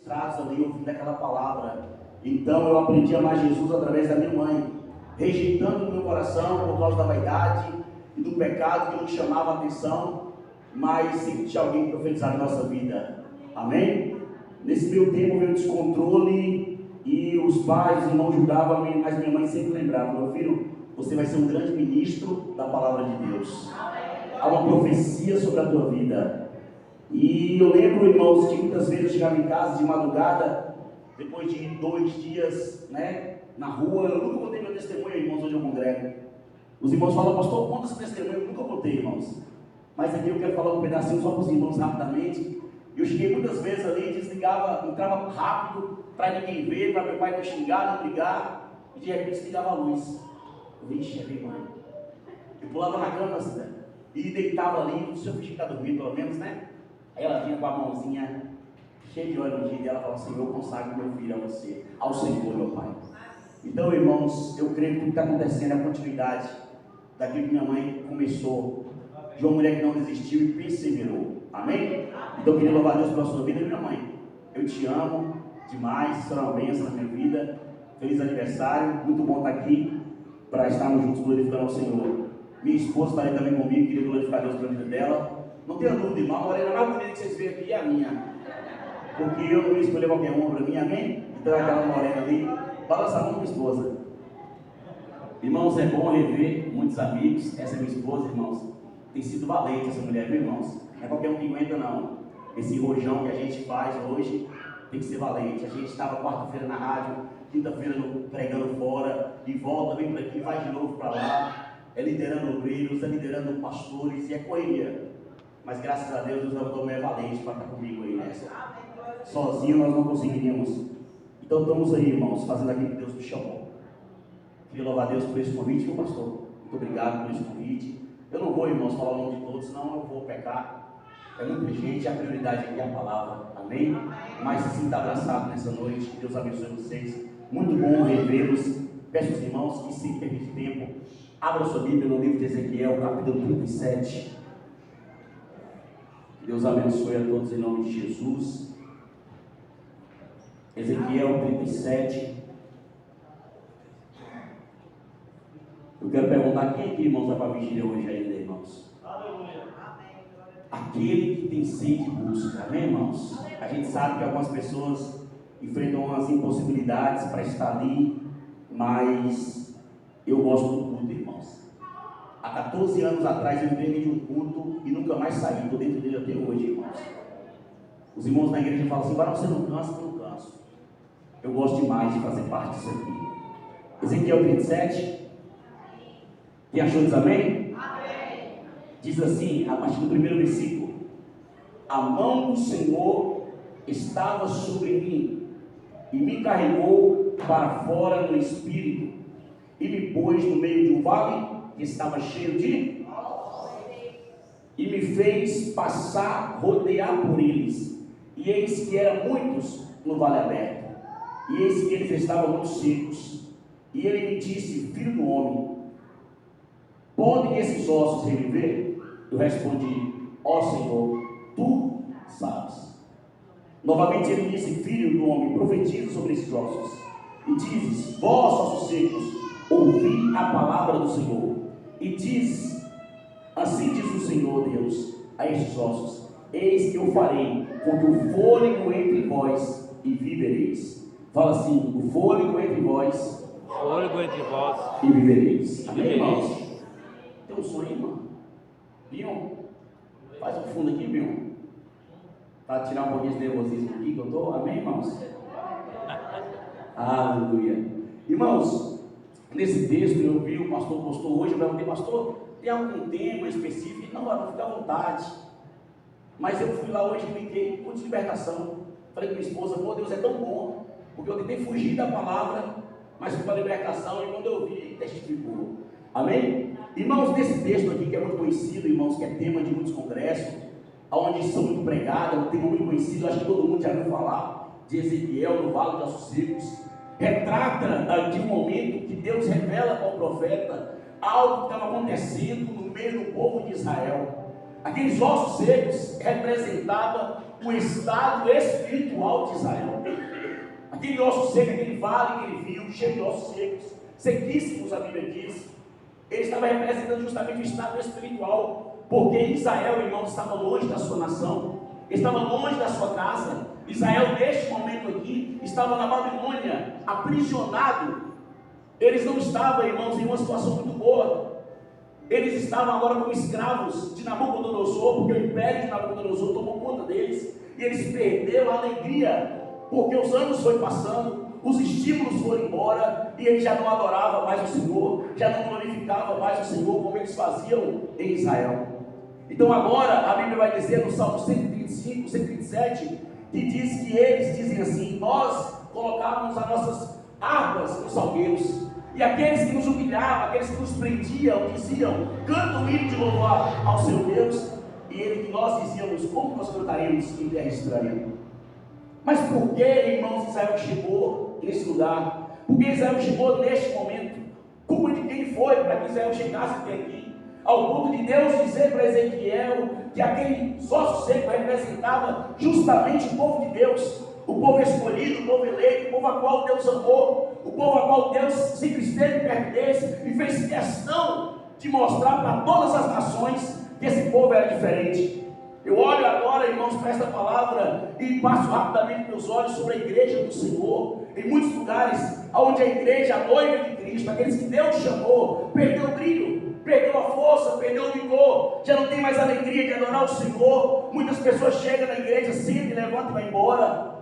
traz ali ouvindo aquela palavra. Então eu aprendi a amar Jesus através da minha mãe, rejeitando no meu coração por causa da vaidade e do pecado que não chamava a atenção, mas sempre tinha alguém profetizar na nossa vida. Amém? Nesse meu tempo veio o descontrole e os pais, os irmãos julgavam, mas minha mãe sempre lembrava: meu filho, você vai ser um grande ministro da palavra de Deus. Há uma profecia sobre a tua vida. E eu lembro, irmãos, que muitas vezes eu chegava em casa de madrugada, depois de 2 dias, na rua. Eu nunca contei meu testemunho, irmãos, onde eu congrego. Os irmãos falam: pastor, conta esse testemunho. Eu nunca contei, irmãos. Mas aqui eu quero falar um pedacinho só para os irmãos rapidamente. Eu cheguei muitas vezes ali, desligava, entrava rápido, para ninguém ver, para meu pai não xingar, não brigar, e de repente desligava a luz. Eu vixe, é minha mãe. Eu pulava na cama, assim, e deitava ali, se eu ficar dormindo pelo menos, Aí ela vinha com a mãozinha cheia de óleo no dia dela e falava: Senhor, eu consagro meu filho a você, ao Senhor, meu Pai. Então, irmãos, eu creio que tudo que está acontecendo é a continuidade daquilo que minha mãe começou, de uma mulher que não desistiu e perseverou. Amém? Então eu queria louvar a Deus pela sua vida. Minha mãe, eu te amo demais, será uma bênção na minha vida. Feliz aniversário, muito bom estar aqui para estarmos juntos glorificando ao Senhor. Minha esposa está aí também comigo, queria glorificar a Deus pela vida dela. Não tenha dúvida, irmão, a morena mais bonita que vocês veem aqui é a minha, porque eu não ia escolher qualquer uma para mim, amém? Então aquela morena ali, balança a mão, minha esposa. Irmãos, é bom rever muitos amigos. Essa é minha esposa, irmãos. Tem sido valente essa mulher, viu, irmãos? Não é qualquer um que aguenta, não. Esse rojão que a gente faz hoje tem que ser valente. A gente estava quarta-feira na rádio, quinta-feira pregando fora, e volta, vem para aqui, vai de novo para lá. É liderando obreiros, é liderando pastores, e é correria. Mas graças a Deus, Deus levantou mulher valente para estar comigo aí nessa. Sozinho nós não conseguiríamos. Então estamos aí, irmãos, fazendo aquilo que Deus me chamou. Queria louvar a Deus por esse convite, meu pastor. Muito obrigado por esse convite. Eu não vou, irmãos, falar o nome de todos, senão eu vou pecar. É muita gente, a prioridade aqui é a palavra. Amém? Mas se sinta abraçado nessa noite. Que Deus abençoe vocês. Muito bom revê-los. Peço aos irmãos que, sem perder tempo, abra sua Bíblia no livro de Ezequiel, capítulo 37. Que Deus abençoe a todos em nome de Jesus. Ezequiel 37. Eu quero perguntar: quem aqui, irmãos, vai para a vigília hoje ainda, irmãos? Aleluia. Aquele que tem sede busca, amém, irmãos? A gente sabe que algumas pessoas enfrentam umas impossibilidades para estar ali, mas eu gosto do culto, irmãos. Há 14 anos atrás eu entrei de um culto e nunca mais saí, estou dentro dele até hoje, irmãos. Os irmãos na igreja falam assim: varão, você não cansa? Eu não canso. Eu gosto demais de fazer parte disso aqui. Ezequiel 37. Quem achou diz amém? Amém. Diz assim, a partir do primeiro versículo: a mão do Senhor estava sobre mim e me carregou para fora no espírito e me pôs no meio de um vale que estava cheio de e me fez passar, rodear por eles, e eis que eram muitos no vale aberto, e eis que eles estavam muito secos. E ele me disse: filho do homem, podem esses ossos reviver? Eu respondi: ó Senhor, tu sabes. Novamente ele disse: filho do homem, profetiza sobre esses ossos, e dizes: vós, ossos secos, ouvi a palavra do Senhor. E diz: assim diz o Senhor Deus a estes ossos: eis que eu farei com que o fôlego entre vós e vivereis. Fala assim: o fôlego entre vós, e vivereis. Amém, irmãos? Tem um sonho, irmão? Bion? Faz um fundo aqui, Bion. Para tirar um pouquinho de nervosismo aqui que eu estou. Amém, irmãos? Aleluia. Irmãos, nesse texto eu vi, o pastor postou hoje, eu perguntei: pastor, tem algum tema específico? Não, vai ficar à vontade. Mas eu fui lá hoje e cliquei, culto de libertação. Falei com minha esposa: pô, Deus é tão bom, porque eu tentei fugir da palavra, mas fui para a libertação, e quando eu vi, testificou. Amém? Irmãos, nesse texto aqui que é muito conhecido, irmãos, que é tema de muitos congressos, onde são muito pregados, um tema muito conhecido, acho que todo mundo já ouviu falar, de Ezequiel no Vale de Ossos Secos, retrata de um momento que Deus revela para o profeta algo que estava acontecendo no meio do povo de Israel. Aqueles ossos secos representavam o estado espiritual de Israel. aquele osso seco, aquele vale que ele viu, cheio de ossos secos, sequíssimos, a Bíblia diz. Ele estava representando justamente o estado espiritual, porque Israel, irmãos, estava longe da sua nação, estava longe da sua casa. Israel, neste momento aqui, estava na Babilônia, aprisionado. Eles não estavam, irmãos, em uma situação muito boa. Eles estavam agora como escravos de Nabucodonosor, porque o império de Nabucodonosor tomou conta deles, e eles perderam a alegria, porque os anos foram passando, os estímulos foram embora, e eles já não adoravam mais o Senhor, já não glorificavam mais o Senhor, como eles faziam em Israel. Então agora, a Bíblia vai dizer no Salmo 135, 127, que diz que eles dizem assim: nós colocávamos as nossas harpas nos salgueiros, e aqueles que nos humilhavam, aqueles que nos prendiam, diziam: canta o hino de louvor ao seu Deus, e nós dizíamos: como nós cantaremos em terra estranha? Mas por que, irmãos, Israel chegou nesse lugar? Por que Israel chegou neste momento? Culpa de quem foi para que Israel chegasse até aqui? Ao ponto de Deus dizer para Ezequiel que aquele osso seco representava justamente o povo de Deus, o povo escolhido, o povo eleito, o povo a qual Deus amou, o povo a qual Deus sempre esteve perto deles e fez questão de mostrar para todas as nações que esse povo era diferente. Eu olho agora, irmãos, para esta palavra e passo rapidamente meus olhos sobre a igreja do Senhor. Em muitos lugares, onde a igreja, a noiva de Cristo, aqueles que Deus chamou, perdeu o brilho, perdeu a força, perdeu o vigor, já não tem mais alegria de adorar o Senhor. Muitas pessoas chegam na igreja, sentam, levantam e vai embora.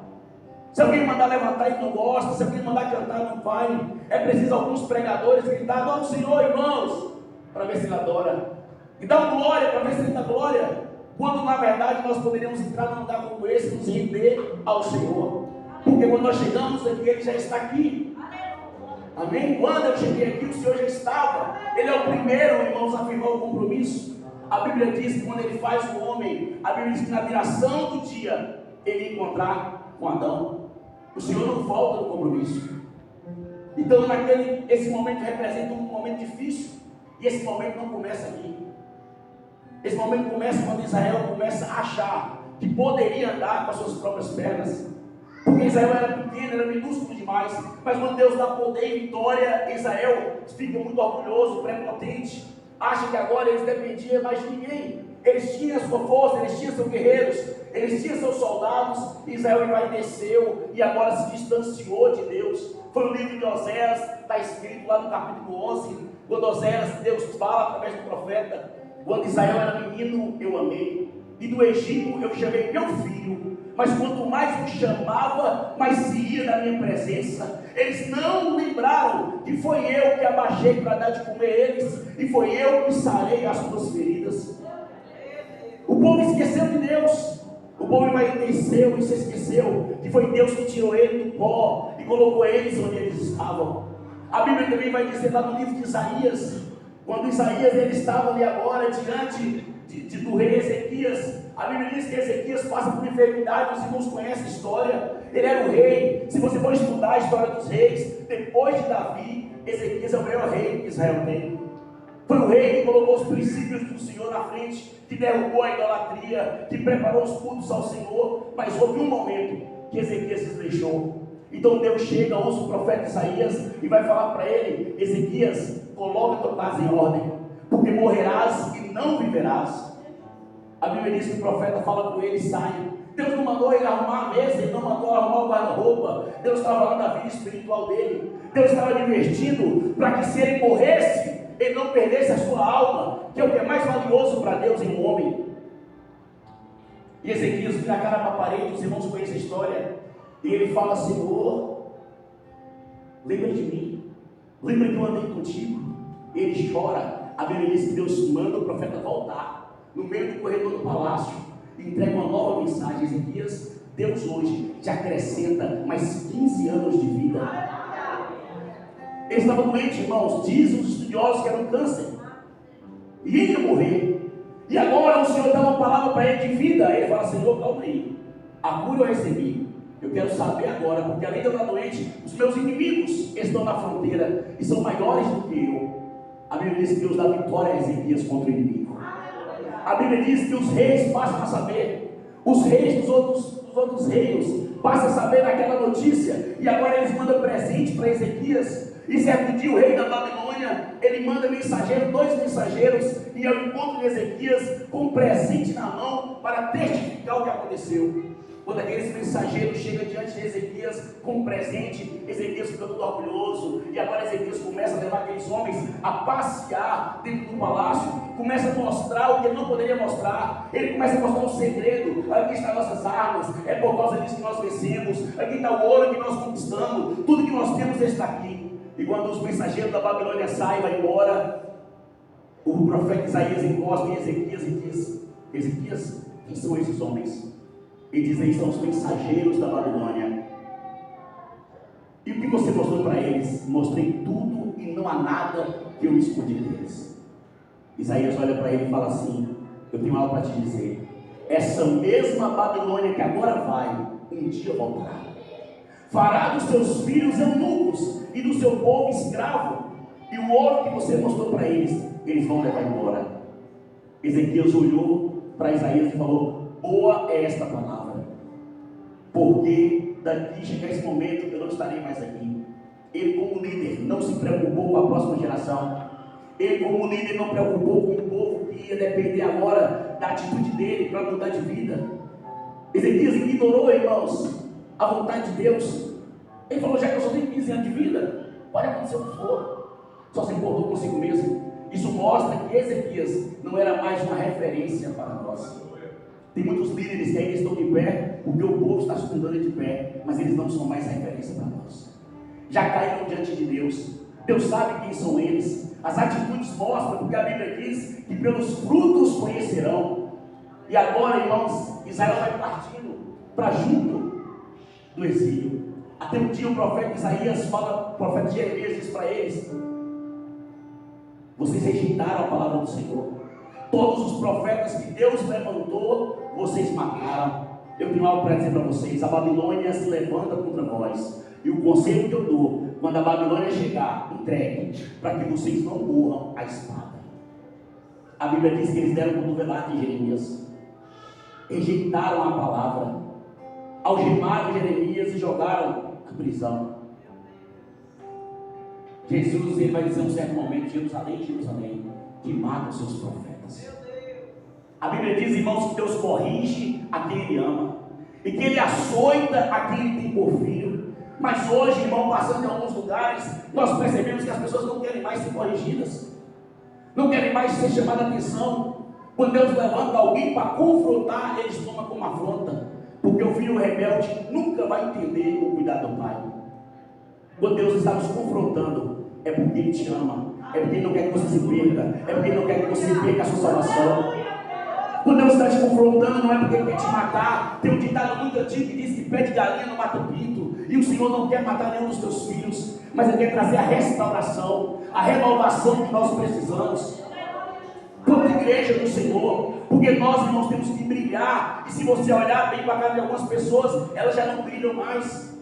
Se alguém mandar levantar, ele não gosta. Se alguém mandar cantar, não vai. É preciso alguns pregadores gritar: adora o Senhor, irmãos, para ver se ele adora, e dá glória para ver se ele dá glória. Quando na verdade nós poderíamos entrar num lugar como esse e nos render ao Senhor, porque quando nós chegamos aqui, Ele já está aqui. Amém? Quando eu cheguei aqui, o Senhor já estava. Ele é o primeiro, irmãos, a afirmar o compromisso. A Bíblia diz que quando Ele faz o homem, a Bíblia diz que na viração do dia Ele ia encontrar com Adão. O Senhor não falta no compromisso. Então esse momento representa um momento difícil, e esse momento não começa aqui. Esse momento começa quando Israel começa a achar que poderia andar com as suas próprias pernas, porque Israel era pequeno, era minúsculo demais. Mas quando Deus dá poder e vitória, Israel fica muito orgulhoso, prepotente, acha que agora eles dependiam mais de ninguém. Eles tinham a sua força, eles tinham seus guerreiros, eles tinham seus soldados. Israel envaideceu e agora se distanciou de Deus. Foi o livro de Oséias, está escrito lá no capítulo 11, quando Oséias, Deus fala através do profeta: quando Israel era menino, eu amei, e do Egito eu chamei meu filho. Mas quanto mais o chamava, mais se ia da minha presença. Eles não lembraram que foi eu que abaixei para dar de comer eles, e foi eu que sarei as suas feridas. O povo esqueceu de Deus. O povo envaideceu e se esqueceu que foi Deus que tirou ele do pó e colocou eles onde eles estavam. A Bíblia também vai dizer lá no livro de Isaías, quando Isaías ele estava ali agora diante do rei Ezequias. A Bíblia diz que Ezequias passa por enfermidade. Os irmãos conhecem a história. Ele era o rei. Se você for estudar a história dos reis, depois de Davi, Ezequias é o maior rei que Israel tem. Foi o rei que colocou os princípios do Senhor na frente, que derrubou a idolatria, que preparou os cultos ao Senhor. Mas houve um momento que Ezequias se deixou. Então Deus chega, usa o profeta Isaías e vai falar para ele: Ezequias, coloca a tua casa em ordem, porque morrerás e não viverás. A Bíblia diz que o profeta fala com ele e sai. Deus não mandou ele arrumar a mesa, ele não mandou arrumar o guarda-roupa. Deus estava falando da vida espiritual dele. Deus estava divertindo para que, se ele morresse, ele não perdesse a sua alma, que é o que é mais valioso para Deus em um homem. E Ezequias vira a cara para a parede. Os irmãos conhecem a história. E ele fala: Senhor, lembra de mim, lembra que eu andei contigo. E ele chora. A Bíblia diz que Deus manda o profeta voltar no meio do corredor do palácio e entrega uma nova mensagem: Ezequias, Deus hoje te acrescenta mais 15 anos de vida. Ele estava doente, irmãos. Dizem os estudiosos que era um câncer e ele ia morrer. E agora o Senhor dá uma palavra para ele de vida. Ele fala: Senhor, calma aí, a cura eu recebi, eu quero saber agora, porque além de eu estar doente, os meus inimigos estão na fronteira e são maiores do que eu. A Bíblia diz que Deus dá vitória a Ezequias contra o inimigo. A Bíblia diz que os reis passam a saber, os reis dos outros reinos passa a saber daquela notícia, e agora eles mandam presente para Ezequias. E certo dia o rei da Babilônia, ele manda mensageiro, 2 mensageiros, e ao encontro de Ezequias com um presente na mão para testificar o que aconteceu. Quando aqueles mensageiros chegam diante de Ezequias com um presente, Ezequias fica todo orgulhoso, e agora Ezequias começa a levar aqueles homens a passear dentro do palácio, começa a mostrar o que ele não poderia mostrar. Ele começa a mostrar um segredo: aqui estão nossas armas, é por causa disso que nós vencemos, aqui está o ouro que nós conquistamos, tudo que nós temos está aqui. E quando os mensageiros da Babilônia saem, vai embora, o profeta Isaías encosta em Ezequias e diz: Ezequias, quem são esses homens? E diz: eles são os mensageiros da Babilônia. E o que você mostrou para eles? Mostrei tudo e não há nada que eu esconde deles. Isaías olha para ele e fala assim: eu tenho algo para te dizer. Essa mesma Babilônia que agora vai, um dia voltará. Fará dos seus filhos eunucos e do seu povo escravo. E o ouro que você mostrou para eles, eles vão levar embora. Ezequias olhou para Isaías e falou: boa é esta palavra, porque daqui chegar esse momento eu não estarei mais aqui. Ele, como líder, não se preocupou com a próxima geração. Ele, como líder, não preocupou com o povo que ia depender agora da atitude dele para mudar de vida. Ezequias ignorou, irmãos, a vontade de Deus. Ele falou: já que eu só tenho 15 anos de vida, pode acontecer o que for. Só se importou consigo mesmo. Isso mostra que Ezequias não era mais uma referência para nós. Tem muitos líderes que ainda estão de pé, porque o povo está se fundando de pé, mas eles não são mais referência para nós. Já caíram diante de Deus. Deus sabe quem são eles. As atitudes mostram, porque a Bíblia diz que pelos frutos conhecerão. E agora, irmãos, Israel vai partindo para junto do exílio. Até um dia o profeta Isaías fala, o profeta Jeremias diz para eles: vocês rejeitaram a palavra do Senhor. Todos os profetas que Deus levantou, vocês mataram. Eu tenho algo para dizer para vocês: a Babilônia se levanta contra vós. E o conselho que eu dou, quando a Babilônia chegar, entregue, para que vocês não morram à espada. A Bíblia diz que eles deram cotovelada em Jeremias, rejeitaram a palavra, algemaram Jeremias e jogaram na prisão. Jesus, ele vai dizer em um certo momento: Jerusalém, Jerusalém, que mata os seus profetas. A Bíblia diz, irmãos, que Deus corrige a quem Ele ama, e que Ele açoita a quem Ele tem por filho. Mas hoje, irmão, passando em alguns lugares, nós percebemos que as pessoas não querem mais ser corrigidas, não querem mais ser chamadas a atenção. Quando Deus levanta alguém para confrontar, eles tomam como afronta, porque o filho rebelde nunca vai entender o cuidado do pai. Quando Deus está nos confrontando, é porque Ele te ama, é porque Ele não quer que você se perca, é porque Ele não quer que você perca a sua salvação. Quando Deus está te confrontando, não é porque Ele quer te matar. Tem um ditado muito antigo que diz que pé de galinha não mata pinto, e o Senhor não quer matar nenhum dos teus filhos, mas Ele quer trazer a restauração, a renovação que nós precisamos. Quanto igreja do Senhor, porque nós, irmãos, temos que brilhar. E se você olhar bem para a cara de algumas pessoas, elas já não brilham mais.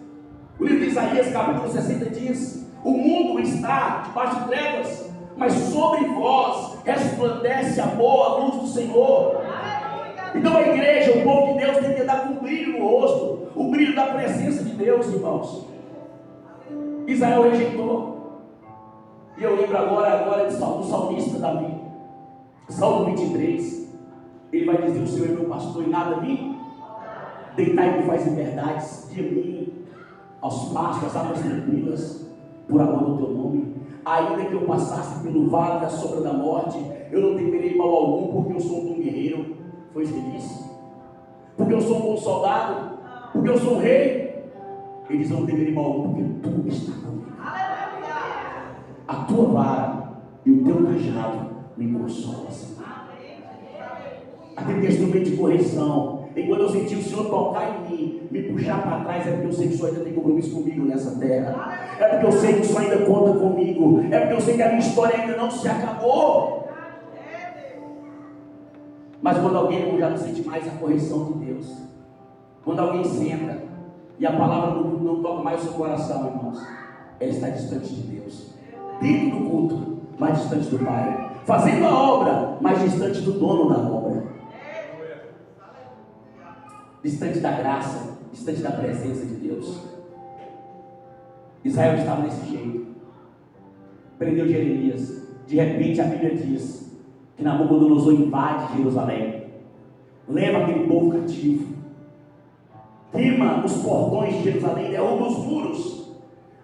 O livro de Isaías, capítulo 60 diz: o mundo está debaixo de trevas, mas sobre vós resplandece a boa luz do Senhor. Então a igreja, o povo de Deus, tem que andar com um brilho no rosto, o brilho da presença de Deus, irmãos. Israel rejeitou. E eu lembro agora do salmista Davi, Salmo 23. Ele vai dizer: o Senhor é meu pastor e nada me deitai-me faz em verdades, guia-me aos pastos, às águas tranquilas, por amor do teu nome. Ainda que eu passasse pelo vale da sombra da morte, eu não temerei mal algum, porque eu sou um bom guerreiro. Foi isso que ele disse. Porque eu sou um bom soldado, porque eu sou um rei. Ele diz: eu não temerei mal algum, porque tu está comigo. A tua vara e o teu cajado me consolam. Aquele instrumento de correção. E quando eu senti o Senhor tocar em mim, me puxar para trás, é porque eu sei que o Senhor ainda tem compromisso comigo nessa terra. É porque eu sei que o Senhor ainda conta comigo. É porque eu sei que a minha história ainda não se acabou. Mas quando alguém já não sente mais a correção de Deus, quando alguém senta e a palavra não toca mais o seu coração, irmãos, ela está distante de Deus, dentro do culto, mais distante do Pai, fazendo a obra, mais distante do dono da obra, distante da graça, distante da presença de Deus. Israel estava desse jeito. Prendeu Jeremias. De repente a Bíblia diz que Nabucodonosor invade Jerusalém, leva aquele povo cativo, queima os portões de Jerusalém, derruba os muros.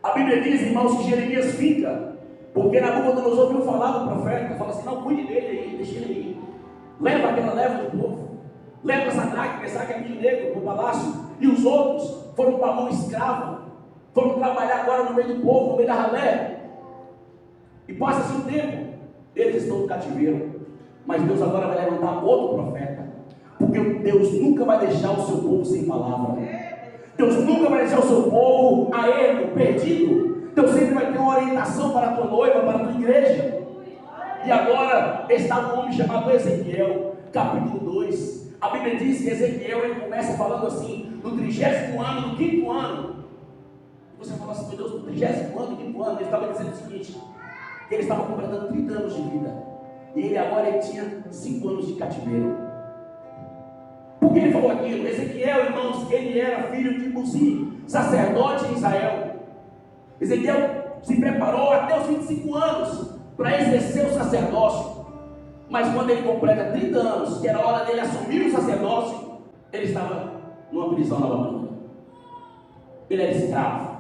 A Bíblia diz, irmãos, que Jeremias fica, porque Nabucodonosor ouviu falar do profeta, fala assim: não, cuide dele aí, deixa ele aí. Leva aquela leva do povo, leva Sadraque, Mesaque e Abednego para o palácio, e os outros foram para a mão escrava, foram trabalhar agora no meio do povo, no meio da ralé. E passa-se um tempo, eles estão no cativeiro, mas Deus agora vai levantar outro profeta, porque Deus nunca vai deixar o seu povo sem palavra. Deus nunca vai deixar o seu povo a erro, perdido. Deus sempre vai ter uma orientação para a tua noiva, para a tua igreja. E agora está um homem chamado Ezequiel, capítulo 2. A Bíblia diz que Ezequiel, ele começa falando assim, no 30º ano, no 5º ano. E você fala assim: meu Deus, no 30º ano, no 5º ano, ele estava dizendo o seguinte, que ele estava completando 30 anos de vida, e ele agora tinha 5 anos de cativeiro. Por que ele falou aquilo? Ezequiel, irmãos, ele era filho de Buzi, sacerdote em Israel. Ezequiel se preparou até os 25 anos para exercer o sacerdócio, mas quando ele completa 30 anos, que era a hora dele assumir o sacerdócio, ele estava numa prisão na Babilônia. Ele era escravo,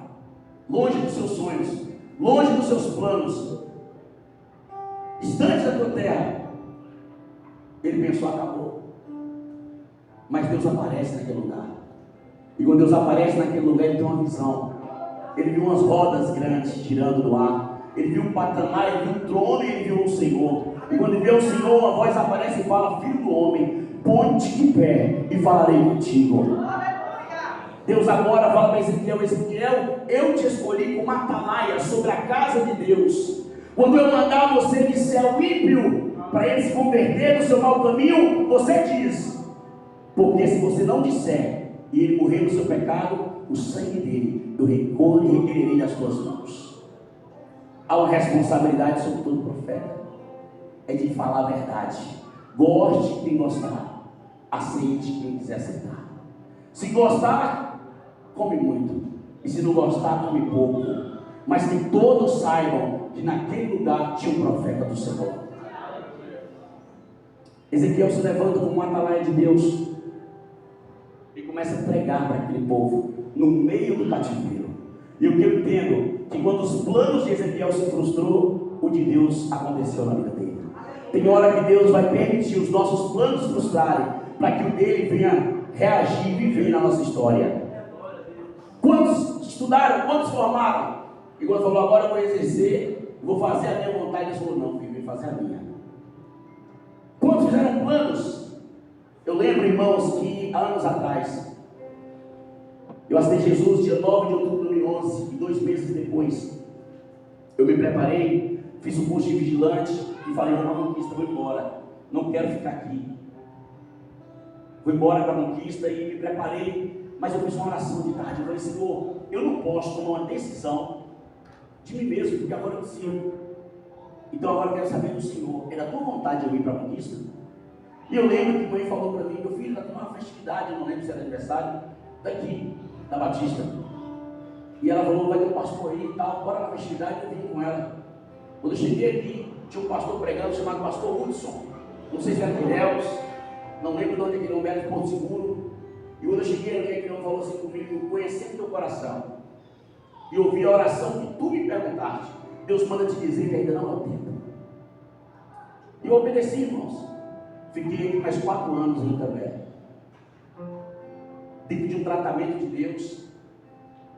longe dos seus sonhos, longe dos seus planos, distante da tua terra. Ele pensou: acabou. Mas Deus aparece naquele lugar, e quando Deus aparece naquele lugar, ele tem uma visão. Ele viu umas rodas grandes girando no ar, ele viu um patamar, ele viu um trono, e ele viu o Senhor. E quando ele vê o Senhor, uma voz aparece e fala: filho do homem, ponte de pé e falarei contigo. Deus agora fala para Ezequiel: Ezequiel, eu te escolhi como atalaia sobre a casa de Deus. Quando eu mandar você disser ao ímpio para ele se converter do seu mau caminho, você diz, porque se você não disser e ele morrer no seu pecado, o sangue dele eu requererei das tuas mãos. Há uma responsabilidade sobre todo profeta, é de falar a verdade. Goste quem gostar, aceite quem quiser aceitar. Se gostar, come muito, e se não gostar, come pouco, mas que todos saibam que naquele lugar tinha um profeta do Senhor. Ezequiel se levanta como um atalaia de Deus e começa a pregar para aquele povo no meio do cativeiro. E o que eu entendo, que quando os planos de Ezequiel se frustrou, o de Deus aconteceu na vida dele. Tem hora que Deus vai permitir os nossos planos frustrarem, para que o dele venha reagir e viver na nossa história. Quantos estudaram? Quantos formaram? E quando falou: agora eu vou exercer, vou fazer a minha vontade, ele falou: não, filho, vem fazer a minha. Quantos fizeram planos? Eu lembro, irmãos, que há anos atrás eu aceitei Jesus dia 9 de outubro de 2011, e 2 meses depois eu me preparei, fiz um curso de vigilante e falei: não, Conquista, vou embora, não quero ficar aqui. Vou embora para a Conquista e me preparei, mas eu fiz uma oração de tarde. Eu falei: Senhor, eu não posso tomar uma decisão de mim mesmo, porque agora eu decido. Então agora eu quero saber do Senhor, é da tua vontade eu ir para a Conquista? E eu lembro que a mãe falou para mim: meu filho, vai ter uma festividade, eu não lembro se era aniversário, daqui, da Batista. E ela falou: vai ter um pastor aí e tal, bora na festividade. Eu vim com ela. Quando eu cheguei aqui, tinha um pastor pregando chamado pastor Hudson, não sei se era Ilhéus, não lembro de onde é que ele era, de Porto Seguro. E quando eu cheguei ali, aquele homem falou assim comigo: conhecendo teu coração e ouvi a oração que tu me perguntaste, Deus manda te dizer que ainda não é o tempo. E eu obedeci, irmãos. Fiquei aqui mais 4 anos em Itambé, dentro de um tratamento de Deus,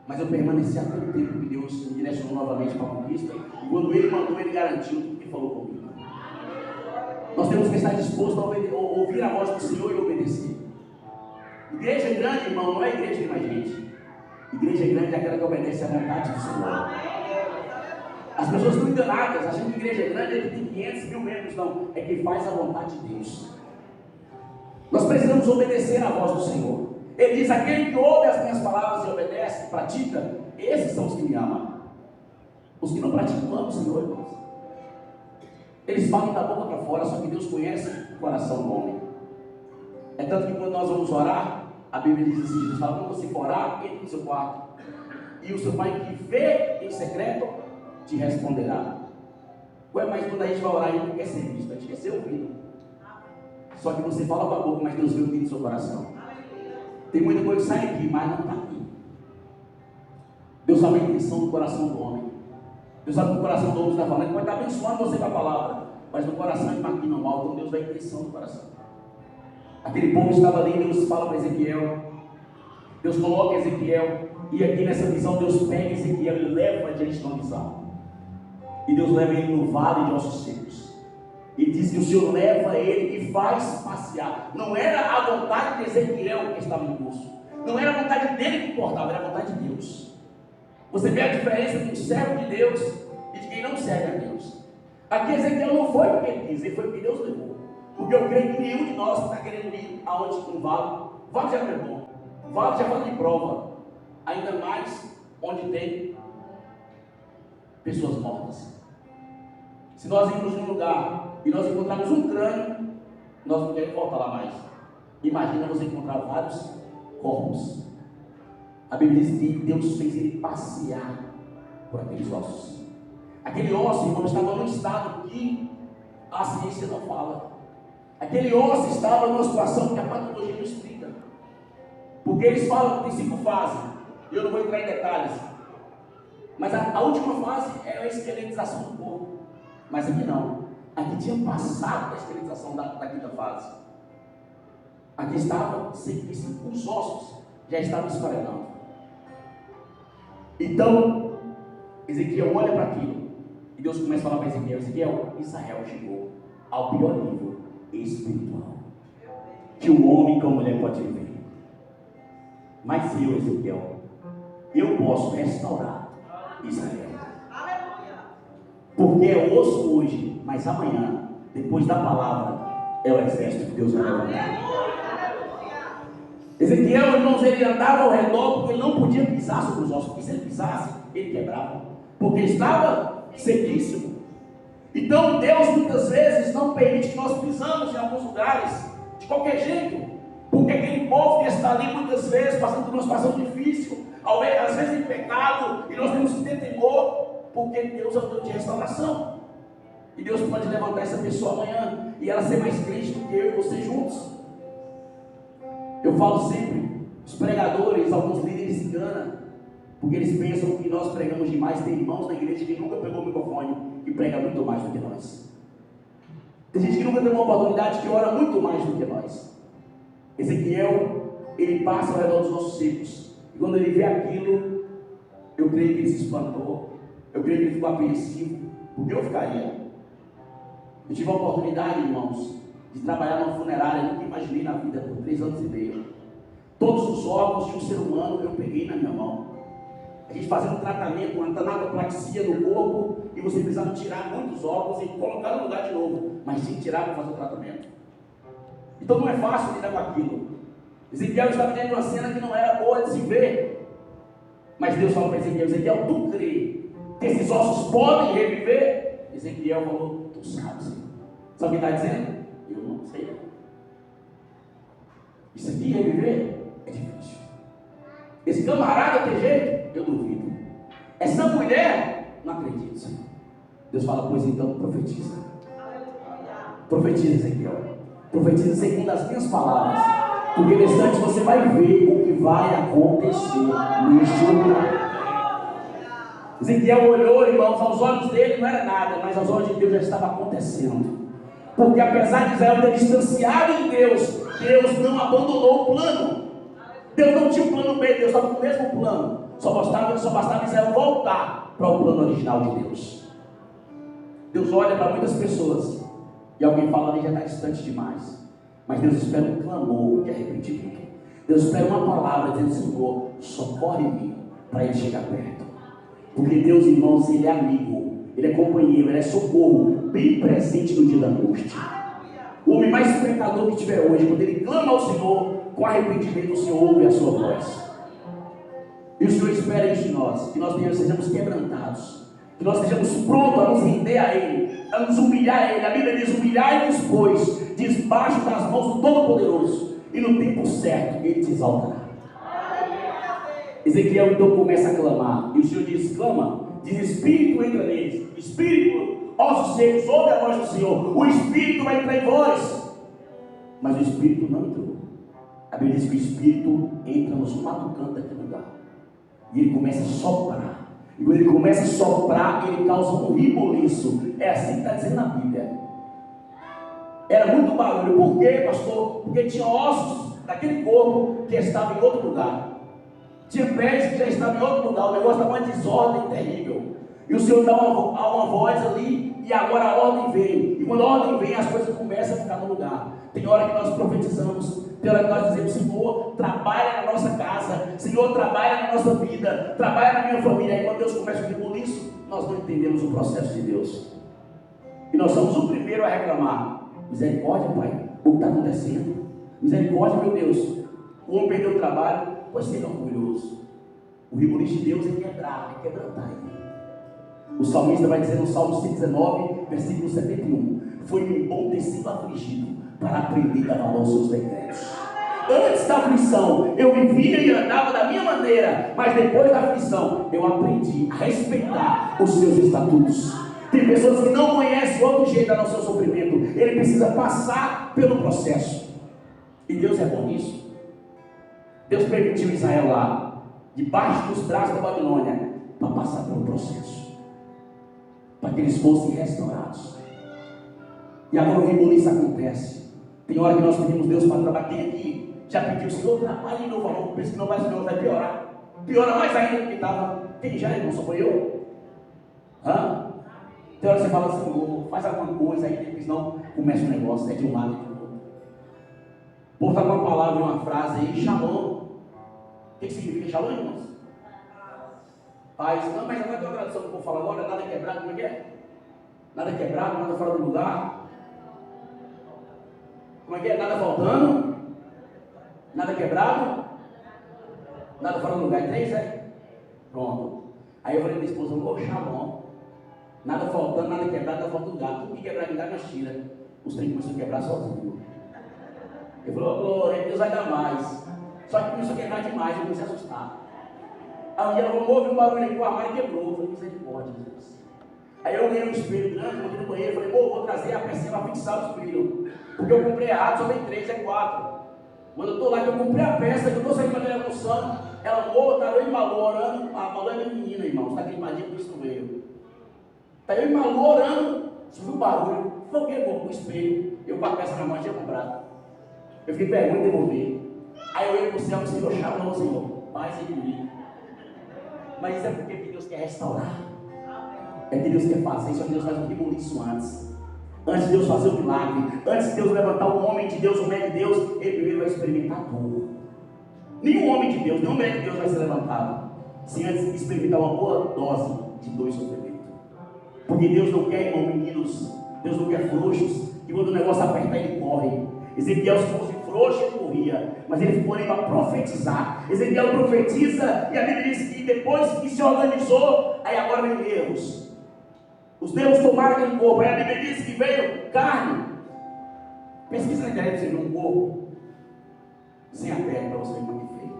mas eu permaneci há tanto tempo que Deus me direcionou novamente para a Conquista, e quando Ele mandou, Ele garantiu tudo que Falou comigo. Nós temos que estar dispostos a ouvir a voz do Senhor e obedecer. Igreja grande, irmão, não é igreja de mais gente. Igreja grande é aquela que obedece à vontade do Senhor. As pessoas estão enganadas, achando que igreja grande é que tem 500 mil membros. Não, é quem faz a vontade de Deus. Nós precisamos obedecer à voz do Senhor. Ele diz: aquele que ouve as minhas palavras e obedece, pratica, esses são os que me amam. Os que não praticam amam o Senhor, irmãos. Eles falam da boca para fora, só que Deus conhece o coração do homem. É tanto que quando nós vamos orar, A Bíblia diz assim, Jesus fala, quando você for orar, entre no seu quarto, e o seu pai que vê em secreto, te responderá. Ué, mas quando a gente vai orar, a gente não quer ser visto, a gente quer ser ouvido. Só que você fala com a boca, mas Deus vê o que tem no seu coração. Tem muita coisa que sai aqui, mas não está aqui. Deus sabe a intenção do coração do homem. Deus sabe que o coração do homem está falando, ele pode estar abençoando você com a palavra, mas no coração ele maquina o mal, então Deus vê a intenção do coração. Aquele povo estava ali, Deus fala para Ezequiel, Deus coloca Ezequiel, e aqui nessa visão Deus pega Ezequiel e leva diante de uma visão. E Deus leva ele no vale de ossos secos. E diz que o Senhor leva ele e faz passear. Não era a vontade de Ezequiel que estava em curso. Não era a vontade dele que importava, era a vontade de Deus. Você vê a diferença de um servo de Deus e de quem não serve a Deus. Aqui Ezequiel não foi porque ele quis, ele foi porque Deus levou. Porque eu creio que nenhum de nós está querendo ir aonde no vale. O vale já não é bom. O vale já fala de prova. Ainda mais onde tem pessoas mortas. Se nós irmos num lugar e nós encontrarmos um crânio, nós não queremos voltar lá mais. Imagina você encontrar vários corpos. A Bíblia diz que Deus fez ele passear por aqueles ossos. Aquele osso, irmão, estava num estado que a ciência não fala. Aquele osso estava numa situação que a patologia não explica. Porque eles falam que tem 5 fases. E eu não vou entrar em detalhes. Mas a última fase é a esqueletização do corpo. Mas aqui não. Aqui tinha passado a esqueletização da 5ª fase. Aqui estava sequíssimo. Os ossos já estavam esfarelando. Então, Ezequiel olha para aquilo. E Deus começa a falar para Ezequiel: Ezequiel, Israel chegou ao pior nível espiritual que o homem com a mulher pode viver. Mas eu, Ezequiel, eu posso restaurar Israel. Porque é osso hoje, mas amanhã, depois da palavra, é o exército que Deus vai levantar. Ezequiel, irmãos, ele andava ao redor porque ele não podia pisar sobre os ossos, porque se ele pisasse, ele quebrava, porque estava sequíssimo. Então Deus muitas vezes não permite que nós pisamos em alguns lugares de qualquer jeito, porque aquele povo que está ali muitas vezes passando por uma situação difícil, às vezes em pecado, e nós temos que ter temor, porque Deus é o Deus de restauração. E Deus pode levantar essa pessoa amanhã e ela ser mais crente do que eu e você juntos. Eu falo sempre, os pregadores, alguns líderes se enganam, porque eles pensam que nós pregamos demais. Tem irmãos na igreja que nunca pegou o microfone e prega muito mais do que nós. Tem gente que nunca teve uma oportunidade, que ora muito mais do que nós. Ezequiel, ele passa ao redor dos ossos secos, e quando ele vê aquilo, eu creio que ele se espantou, eu creio que ele ficou apreensivo, porque eu ficaria. Eu tive a oportunidade, irmãos, de trabalhar numa funerária, eu nunca imaginei na vida, por 3 anos e meio. Todos os órgãos de um ser humano eu peguei na minha mão. A gente fazia um tratamento, uma tanatoplaxia no corpo, e você precisava tirar muitos órgãos e colocar no lugar de novo, mas tinha que tirar para fazer o tratamento. Então não é fácil lidar com aquilo. Ezequiel estava dentro de uma cena que não era boa de se ver, mas Deus falou para Ezequiel: Ezequiel, tu crê que esses ossos podem reviver? Ezequiel falou: tu sabes, Senhor. Sabe o que está dizendo? Eu não sei. Isso aqui reviver é difícil. Esse camarada tem jeito? Eu duvido. Essa mulher, não acredito, Senhor. Deus fala: pois então profetiza. Profetiza, Ezequiel. Profetiza segundo as minhas palavras, porque nesse instante você vai ver o que vai acontecer neste lugar. Ezequiel olhou, irmãos, aos olhos dele não era nada, mas aos olhos de Deus já estava acontecendo. Porque apesar de Israel ter distanciado em Deus, Deus não abandonou o plano. Deus não tinha um plano B, Deus estava com o mesmo plano. Só bastava Israel voltar para o plano original de Deus. Deus olha para muitas pessoas e alguém fala: ali já está distante demais. Mas Deus espera um clamor de arrependimento. Deus espera uma palavra dizendo: Senhor, socorre-me, para ele chegar perto. Porque Deus, irmãos, ele é amigo, ele é companheiro, ele é socorro, bem presente no dia da angústia. O homem mais pecador que tiver hoje, quando ele clama ao Senhor, com arrependimento, o Senhor ouve a sua voz. E o Senhor espera isso de nós, que nós sejamos quebrantados, que nós estejamos prontos a nos render a Ele, a nos humilhar a Ele. A Bíblia diz: humilhai-vos, pois, debaixo das mãos do Todo-Poderoso, e no tempo certo Ele te exaltará. Ezequiel então começa a clamar, e o Senhor diz: clama, diz: Espírito, entra neles. Espírito, ossos secos, ouve a voz do Senhor. O Espírito vai entrar em vós. Mas o Espírito não entrou. A Bíblia diz que o Espírito entra nos quatro cantos daquele lugar, e ele começa a soprar. E quando ele começa a soprar, ele causa um reboliço. É assim que está dizendo na Bíblia. Era muito barulho. Por quê, pastor? Porque tinha ossos daquele corpo que estava em outro lugar. Tinha pés que já estavam em outro lugar. O negócio estava uma desordem terrível. E o Senhor dá uma voz ali, e agora a ordem vem. E quando a ordem vem, as coisas começam a ficar no lugar. Tem hora que nós profetizamos, tem hora que nós dizemos: Senhor, trabalha na nossa casa, Senhor, trabalha na nossa vida, trabalha na minha família. Aí quando Deus começa a rebulir isso, nós não entendemos o processo de Deus. E nós somos o primeiro a reclamar: misericórdia, Pai, o que está acontecendo? Misericórdia, meu Deus. O homem perdeu o trabalho, pois seja orgulhoso. O rebuliço de Deus é quebrar, é quebrantar ele. O salmista vai dizer no Salmo 119, versículo 71: foi-me bom ter sido afligido, para aprender a dar valor aos seus decretos. Antes da aflição, eu vivia e andava da minha maneira, mas depois da aflição, eu aprendi a respeitar os seus estatutos. Tem pessoas que não conhecem o outro jeito do seu sofrimento. Ele precisa passar pelo processo. E Deus é bom nisso. Deus permitiu Israel lá, debaixo dos braços da Babilônia, para passar pelo processo, para que eles fossem restaurados. E agora o rebuliço acontece. Tem hora que nós pedimos Deus para trabalhar. Quem aqui já pediu: Senhor, trabalhe de novo, amor, pensa que não vai, Senhor, vai piorar. Piora mais ainda do que estava. Quem já, irmão? Só foi eu? Tem hora que você fala: Senhor, faz alguma coisa aí, porque senão começa um negócio, é de um lado e de outro. O povo está com uma palavra, uma frase aí: Shalom. O que significa Shalom, irmãos? Paz. Não, mas não é a tradução que eu vou falar agora. Nada quebrado, como é que é? Nada quebrado, nada fora do lugar. Como é que é? Nada faltando, nada quebrado, nada fora do lugar. 3, é? Pronto. Aí eu falei pra minha esposa: ô, Shalom. Nada faltando, nada quebrado, nada fora do lugar. Tudo que quebrar de lugar, nós tira. Os trem começam a quebrar sozinho. Eu falei: ô, glória, Deus vai dar mais. Só que começou a quebrar demais, eu comecei a assustar. Aí um dia ela falou: ouve um barulho aqui, o armário quebrou. Eu falei: misericórdia, Deus. Aí eu ganhei um espelho grande, botei no banheiro, falei: vou trazer a pecinha para fixar o espelho. Porque eu comprei errado, só tem 3, é 4. Quando eu estou lá, que eu comprei a peça, que eu estou saindo para a emoção, ela está eu e Malu orando. A Malu é minha menina, irmão, está gripadinha, por isso não veio. Está eu e Malu orando, subiu um barulho, foi o que? O espelho. Eu com a peça na mão tinha comprado. Eu fiquei vergonha de devolver. Aí eu ia para o céu: Senhor, Shalom, Senhor, paz em mim. Mas isso é porque Deus quer restaurar. É que Deus quer fazer, só que Deus faz um rebuliço antes. Antes de Deus fazer o milagre, antes de Deus levantar um homem de Deus, um homem de Deus, ele primeiro vai experimentar dor. Nenhum homem de Deus, nenhum homem de Deus vai ser levantado sem antes experimentar uma boa dose de dor e sofrimento. Porque Deus não quer, irmão, meninos, Deus não quer frouxos, que quando o negócio aperta ele corre. Ezequiel, se fosse frouxo, ele corria, mas ele ficou ali para profetizar. Ezequiel profetiza, e a Bíblia diz que depois que se organizou, aí agora vem erros. Os deus tomaram aquele corpo. Aí a Bíblia diz que veio carne. Pesquisa na internet, você vê um corpo sem a pele, para você ver como é feio.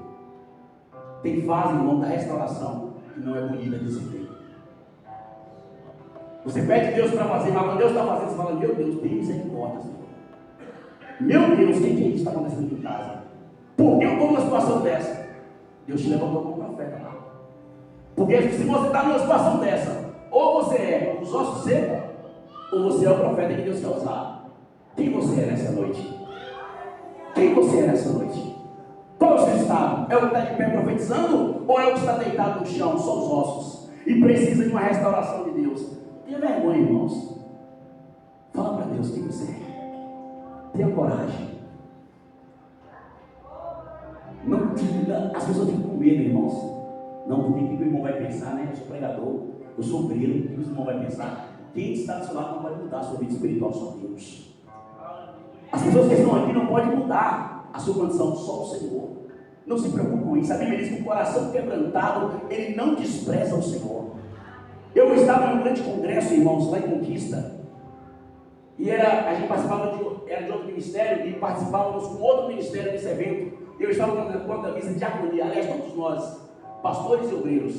Tem fase, irmão, da restauração que não é bonita de se ver. Você pede Deus para fazer, mas quando Deus está fazendo, você fala: meu Deus, tem misericórdia, Senhor. Meu Deus, o que está acontecendo aqui em casa? Por que eu estou numa situação dessa? Deus te levantou como profeta lá. Porque se você está numa situação dessa, ou você é os ossos secos, ou você é o profeta que Deus quer usar. Quem você é nessa noite? Quem você é nessa noite? Qual é o seu estado? É o que está de pé profetizando? Ou é o que está deitado no chão, só os ossos? E precisa de uma restauração de Deus? Tenha vergonha, irmãos. Fala para Deus quem você é. Tenha coragem. Não tira. As pessoas ficam com medo, irmãos. Não, porque o que o irmão vai pensar, né? Eu sou pregador, eu sou obreiro, o que o irmão vai pensar? Quem está do seu lado não vai mudar a sua vida espiritual, só Deus. As pessoas que estão aqui não podem mudar a sua condição, só o Senhor. Não se preocupe com isso. A Bíblia diz que o coração quebrantado, ele não despreza o Senhor. Eu estava num grande congresso, irmãos, lá em Conquista. E a gente participava era de outro ministério e participávamos com outro ministério desse evento. Eu estava com a camisa de diaconia, aliás, todos nós, pastores e obreiros.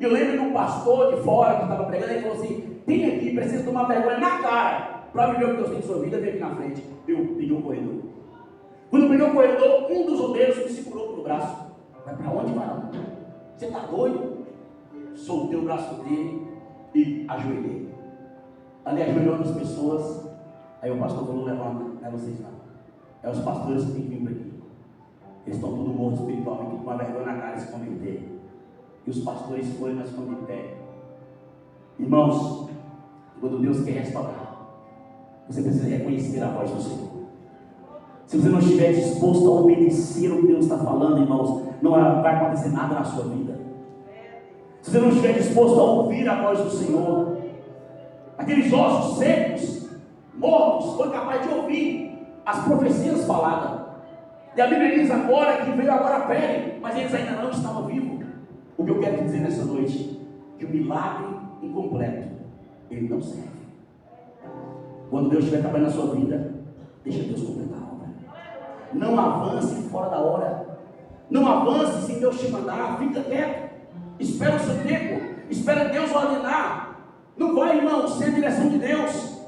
E eu lembro de um pastor de fora que estava pregando, ele falou assim: tem aqui, precisa tomar vergonha na cara para viver o que Deus tem em sua vida, vem aqui na frente. Eu peguei o corredor. Quando eu peguei o corredor, um dos obreiros me segurou pelo braço. Vai para onde, varão? Você está doido? Soltei o braço dele e ajoelhei. Ali ajoelhando as pessoas. Aí o pastor falou: levanta, não é vocês não. É os pastores que têm que vir para aqui. Eles estão todos mortos espiritualmente, com uma vergonha na cara de se converter. E os pastores foram e nós ficamos de pé. Irmãos, quando Deus quer restaurar, você precisa reconhecer a voz do Senhor. Se você não estiver disposto a obedecer o que Deus está falando, irmãos, não vai acontecer nada na sua vida. Se você não estiver disposto a ouvir a voz do Senhor, aqueles ossos secos, mortos, foi capaz de ouvir as profecias faladas. E a Bíblia diz agora que veio agora a pele, mas eles ainda não estavam vivos. O que eu quero dizer nessa noite? Que o milagre incompleto, ele não serve. Quando Deus estiver trabalhando na sua vida, deixa Deus completar a obra. Não avance fora da hora. Não avance sem Deus te mandar. Fica quieto. Espera o seu tempo. Espera Deus ordenar. Não vai, irmão, sem a direção de Deus.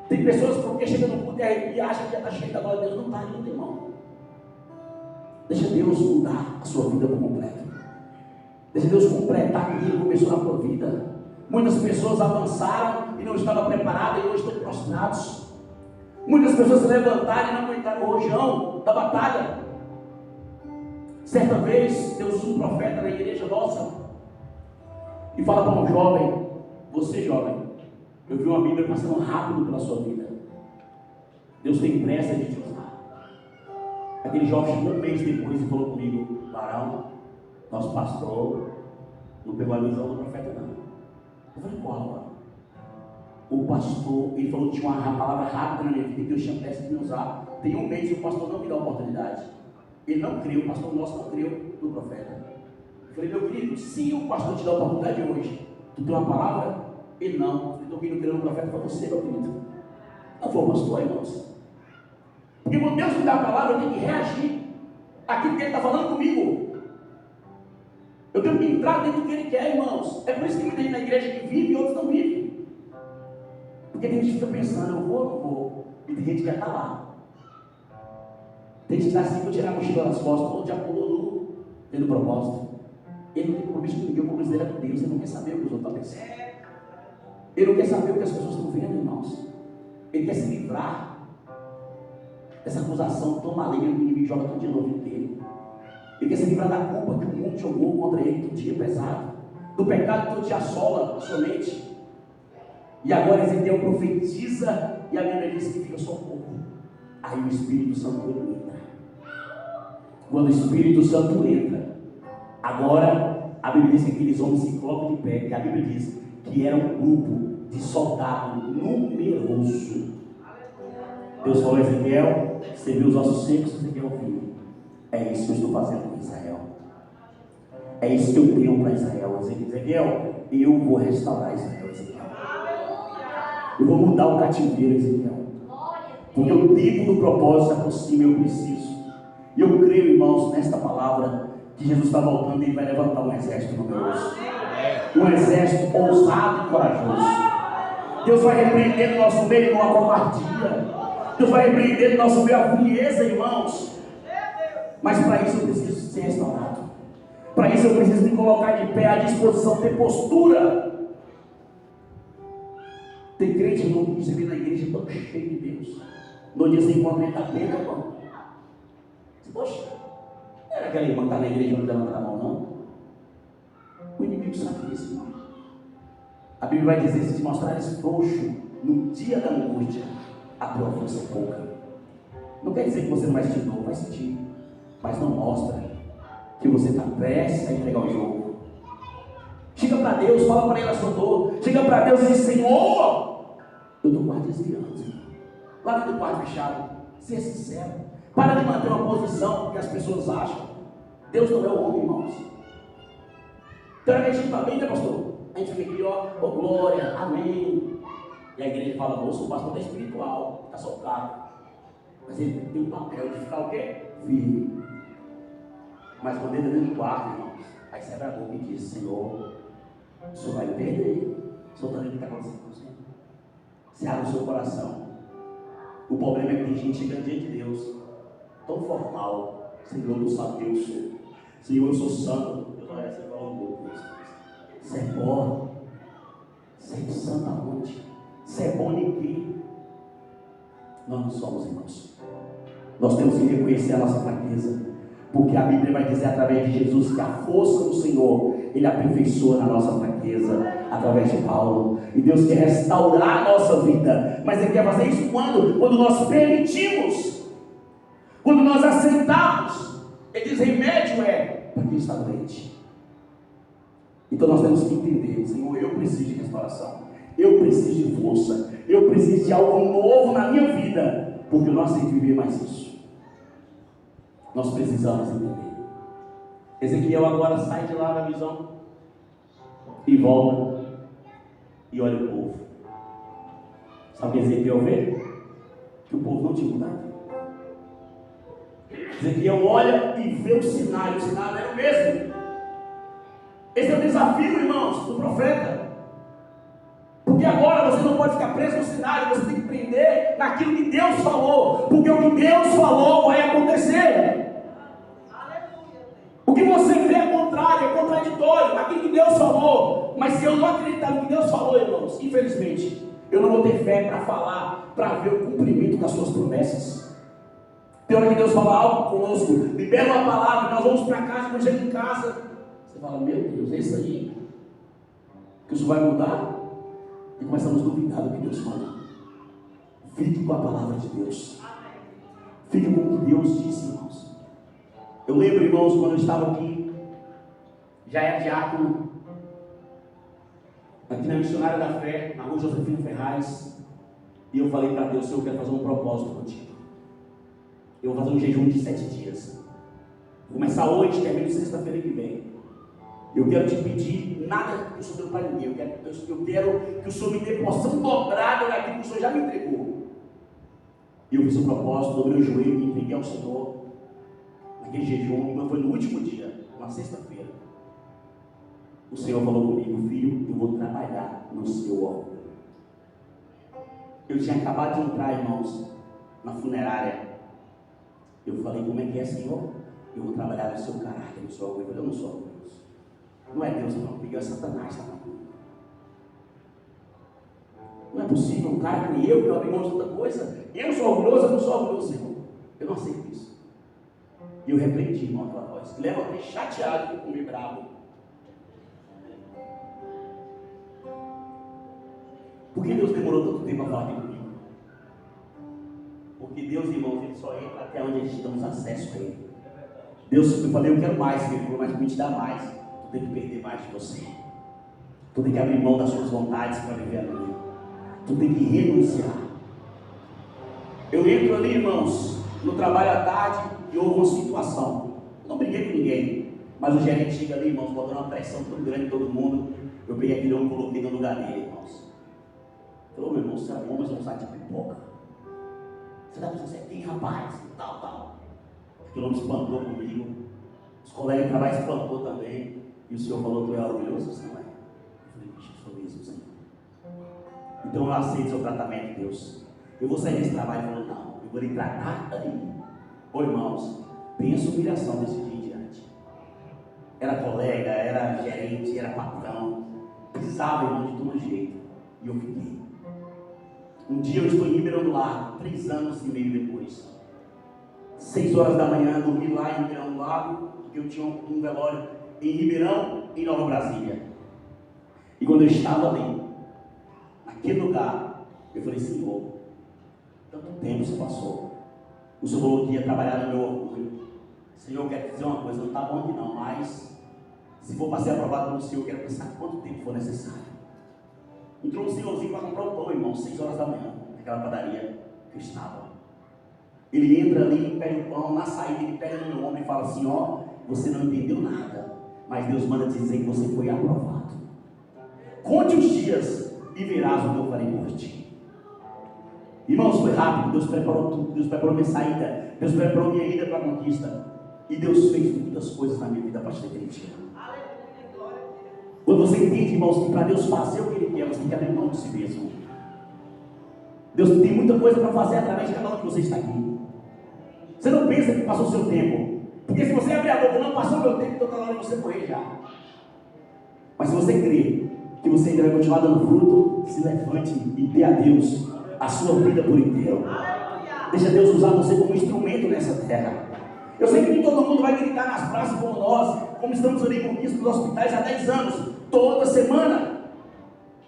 Tem pessoas que porque chega no culto e acham que já está cheio da glória de Deus. Não está ainda, irmão. Deixa Deus mudar a sua vida por completo. Deixa Deus completar aquilo que começou na tua vida. Muitas pessoas avançaram e não estavam preparadas e hoje estão prostrados. Muitas pessoas se levantaram e não aguentaram o rojão da batalha. Certa vez, Deus usa um profeta na igreja nossa e fala para um jovem: você jovem, eu vi uma Bíblia passando rápido pela sua vida. Deus tem pressa de te usar. Aquele jovem chegou um mês depois e falou comigo: varão, nosso pastor não pegou a visão do profeta não. Eu falei: qual, mano? O pastor, ele falou que tinha uma palavra rápida na minha vida que Deus tinha pressa de me usar. Tem um mês e o pastor não me dá a oportunidade. Ele não creu, o pastor nosso não creu no profeta. Eu falei: meu querido, se o pastor te dá a oportunidade hoje, tu tem uma palavra? Ele não. Eu falei: então quem não creu no profeta foi você, meu querido. Não foi o pastor, irmãos. Porque quando Deus me dá a palavra, eu tenho que reagir àquilo que Ele está falando comigo. Eu tenho que entrar dentro do que Ele quer, irmãos. É por isso que muita gente na igreja que vive e outros não vivem. Porque tem gente que fica pensando: eu vou ou não vou? E tem gente que já está lá. Tem gente que está assim: vou tirar a mochila das costas. Ou já pulou no propósito. Ele não tem compromisso com ninguém, o compromisso dele é com Deus. Ele não quer saber o que os outros estão pensando. Ele não quer saber o que as pessoas estão vendo, irmãos. Ele quer se livrar dessa acusação tão maligna que o inimigo joga todo dia no ouvido dele. Ele quer se livrar da culpa que o mundo jogou contra ele todo dia pesado, do pecado que todo dia assola a sua mente. E agora Ezequiel profetiza e a Bíblia diz que fica só um pouco. Aí o Espírito Santo entra. Quando o Espírito Santo entra, agora a Bíblia diz que aqueles homens se colocam de pé. E a Bíblia diz que era um grupo de soldados numeroso. Deus falou: Ezequiel, você viu os ossos secos? Ezequiel viu. É isso que eu estou fazendo com Israel. É isso que eu tenho para Israel. Ezequiel, eu vou restaurar Israel, Ezequiel. Eu vou mudar o cativeiro, Ezequiel. Porque o tempo do propósito se aproxima, eu preciso. E eu creio, irmãos, nesta palavra, que Jesus está voltando e Ele vai levantar um exército numeroso. Um exército ousado e corajoso. Deus vai repreender no nosso meio uma covardia. Deus vai repreender no nosso meio a frieza, irmãos. Mas para isso eu preciso ser restaurado. Para isso eu preciso me colocar de pé à disposição, ter postura. Tem crente, irmão, que você vê na igreja tão cheio de Deus. No dia você encontra ele da pena, irmão. Poxa, não era aquela irmã que está na igreja não levanta a mão, não? O inimigo sabe disso, irmão. A Bíblia vai dizer: se te mostrares frouxo no dia da angústia, a tua força é pouca. Não quer dizer que você não vai sentir dor, vai sentir. Mas não mostra que você está prestes a entregar o jogo. Chega para Deus, fala para Ele a sua dor. Chega para Deus e diz: Senhor, eu estou quase desviando. Lá dentro do quarto fechado, ser sincero. Para de manter uma posição que as pessoas acham. Deus não é o homem, irmãos. Então a gente está bem, né, pastor? A gente fica aqui, ó, glória, amém. E E a igreja fala, moço, o pastor é espiritual, está socado. Mas ele tem um papel de ficar o quê? Firme. Mas quando ele dentro do quarto, irmãos, aí você abre a boca e diz, Senhor, o Senhor vai me perder. O Senhor está vendo o que está acontecendo com você? Você abre o seu coração. O problema é que tem gente chegando diante de Deus, tão formal. Senhor, tu sabe quem eu sou. Senhor, eu sou santo. Deus olha assim e fala, oh, Deus, você é bom. Você é santo aonde? Você é bom em quê? Nós não somos, irmãos. Nós temos que reconhecer a nossa fraqueza, porque a Bíblia vai dizer através de Jesus que a força do Senhor, Ele aperfeiçoa na nossa fraqueza, através de Paulo. E Deus quer restaurar a nossa vida, mas Ele quer fazer isso quando nós permitimos, quando nós aceitamos. Ele diz, remédio é para quem está doente. Então nós temos que entender, Senhor, eu preciso de restauração, eu preciso de força, eu preciso de algo novo na minha vida, porque eu não aceito viver mais isso. Nós precisamos entender. Ezequiel agora sai de lá da visão e volta e olha o povo. Sabe o que Ezequiel vê? Que o povo não tinha mudado. Ezequiel olha e vê o cenário era o mesmo. Esse é o desafio, irmãos, do profeta. Porque agora você não pode ficar preso no cenário, você tem que prender naquilo que Deus falou, porque o que Deus falou vai acontecer. O que você vê é contrário, é contraditório, aquilo que Deus falou. Mas se eu não acreditar no que Deus falou, irmãos, infelizmente, eu não vou ter fé para falar, para ver o cumprimento das suas promessas. Tem hora que Deus fala algo conosco, libera uma palavra, nós vamos para casa, quando chega em casa, você fala, meu Deus, é isso aí? Que isso vai mudar? E começamos a duvidar do que Deus fala. Fique com a palavra de Deus. Fique com o que Deus disse, irmãos. Eu lembro, irmãos, quando eu estava aqui, já era diácono, aqui na Missionária da Fé, na rua Josefino Ferraz, e eu falei para Deus, Senhor, eu quero fazer um propósito contigo. Eu vou fazer um jejum de 7 dias. Vou começar hoje, termino sexta-feira que vem. Eu quero te pedir nada que o Senhor deu para ninguém. Eu quero que o Senhor me dê porção dobrada daquilo que o Senhor já me entregou. E eu fiz um propósito, dobrei o joelho, me entreguei ao Senhor. Naquele jejum, mas foi no último dia, uma sexta-feira. O Senhor falou comigo, filho, eu vou trabalhar no seu órgão. Eu tinha acabado de entrar, irmãos, na funerária. Eu falei, como é que é, Senhor? Eu vou trabalhar no seu caráter, no seu órgão. Eu falei, eu não sou Deus. Não é Deus, não. Miguel é Satanás, tá? Não é possível um cara que eu abri mão de tanta coisa. Eu sou orgulhoso, eu não sou orgulhoso, Senhor. Eu não aceito isso. E eu repreendi, irmão, aquela voz. Levantei chateado, comi bravo. Por que Deus demorou tanto tempo a falar aqui comigo? Porque Deus, irmãos, Ele só entra até onde a gente damos acesso a Ele. Deus, eu falei, eu quero mais, Ele falou, mas para me te dar mais, tu tem que perder mais de você. Tu tem que abrir mão das suas vontades para viver a minha. Tu tem que renunciar. Eu entro ali, irmãos, no trabalho à tarde e houve uma situação. Eu não briguei com ninguém, mas o gerente chega ali, irmãos, botando uma pressão tão grande em todo mundo. Eu peguei aquele homem e coloquei no lugar dele, irmãos. Falou, meu irmão, você é bom, mas não sabe de pipoca. Você dá para você quem, rapaz? Tal. Aquele homem espantou comigo. Os colegas de trabalho espantou também. E o Senhor falou, tu é orgulhoso? Você não é? Eu falei, bicho, eu sou mesmo, Senhor. Então eu aceito o seu tratamento, Deus. Eu vou sair desse trabalho e falando, não, eu vou lhe tratar aí. Ô irmãos, pensa a humilhação desse dia em diante. Era colega, era gerente, era patrão. Pisava, irmão, de todo jeito. E eu fiquei. Um dia eu estou em Ribeirão do Lago, 3 anos e meio depois. 6 horas da manhã, dormi lá em Ribeirão do Lago, porque eu tinha um velório em Ribeirão e Nova Brasília. E quando eu estava ali, naquele lugar, eu falei, Senhor, tanto tempo se passou. O Senhor falou que ia trabalhar no meu orgulho. Senhor, eu quero te dizer uma coisa, não está bom aqui não, mas se for para ser aprovado pelo Senhor, eu quero pensar quanto tempo for necessário. Entrou um senhorzinho para comprar o pão, irmão, 6 horas da manhã, naquela padaria que eu estava. Ele entra ali, pega o pão, na saída ele pega no meu ombro e fala assim, ó, você não entendeu nada, mas Deus manda dizer que você foi aprovado. Conte os dias e verás o que eu farei por ti. Irmãos, foi rápido, Deus preparou tudo, Deus preparou minha saída, Deus preparou minha ida para a conquista. E Deus fez muitas coisas na minha vida a partir daquele dia. Quando você entende, irmãos, que para Deus fazer o que Ele quer, você tem que abrir mão de si mesmo. Deus tem muita coisa para fazer através de cada um que você está aqui. Você não pensa que passou o seu tempo. Porque se você abrir a boca, não passou o meu tempo, então está na hora de você morrer já. Mas se você crê que você ainda vai continuar dando fruto, se levante e dê a Deus a sua vida por inteiro. Deixa Deus usar você como instrumento nessa terra. Eu sei que nem todo mundo vai gritar nas praças como nós, como estamos ali em conquista dos hospitais há 10 anos, toda semana.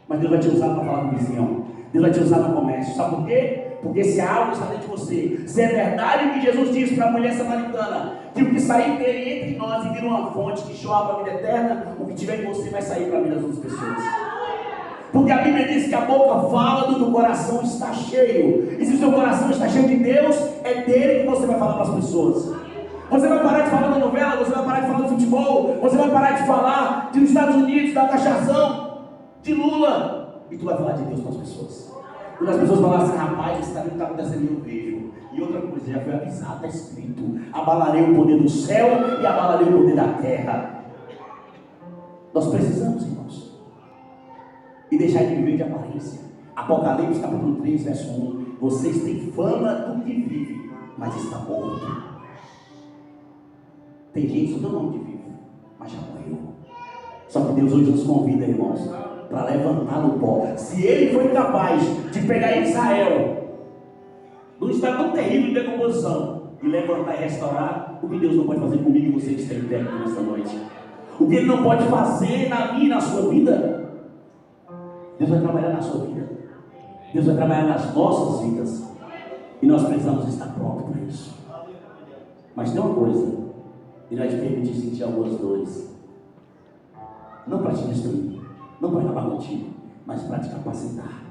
Mas Deus vai te usar para falar com o vizinho. Deus vai te usar no comércio. Sabe por quê? Porque se a algo está dentro de você, se é verdade o que Jesus disse para a mulher samaritana, que o que sair dele entre nós e vira uma fonte que chora para a vida eterna, o que tiver em você vai sair para a vida das outras pessoas. Porque a Bíblia diz que a boca fala do que o coração está cheio. E se o seu coração está cheio de Deus, é dele que você vai falar para as pessoas. Você vai parar de falar da novela, você vai parar de falar do futebol, você vai parar de falar dos Estados Unidos, da taxação, de Lula, e tu vai falar de Deus para as pessoas. Quando as pessoas falam assim, rapaz, isso está acontecendo, eu vejo. E outra coisa, já foi avisado, está escrito: abalarei o poder do céu e abalarei o poder da terra. Nós precisamos, irmãos, e deixar de viver de aparência. Apocalipse capítulo 3, verso 1. Vocês têm fama do que vive, mas está morto. Tem gente que não nome de vivo, mas já morreu. Só que Deus hoje nos convida, irmãos, para levantar no pó. Se Ele foi capaz de pegar Israel num estado tão terrível de decomposição e levantar e restaurar, o que Deus não pode fazer comigo e você que está em pé nesta noite? O que Ele não pode fazer na minha e na sua vida? Deus vai trabalhar na sua vida. Deus vai trabalhar nas nossas vidas. E nós precisamos estar prontos para isso. Mas tem uma coisa: Ele vai te permitir sentir algumas dores. Não para te destruir, não para acabar contigo, mas para te capacitar.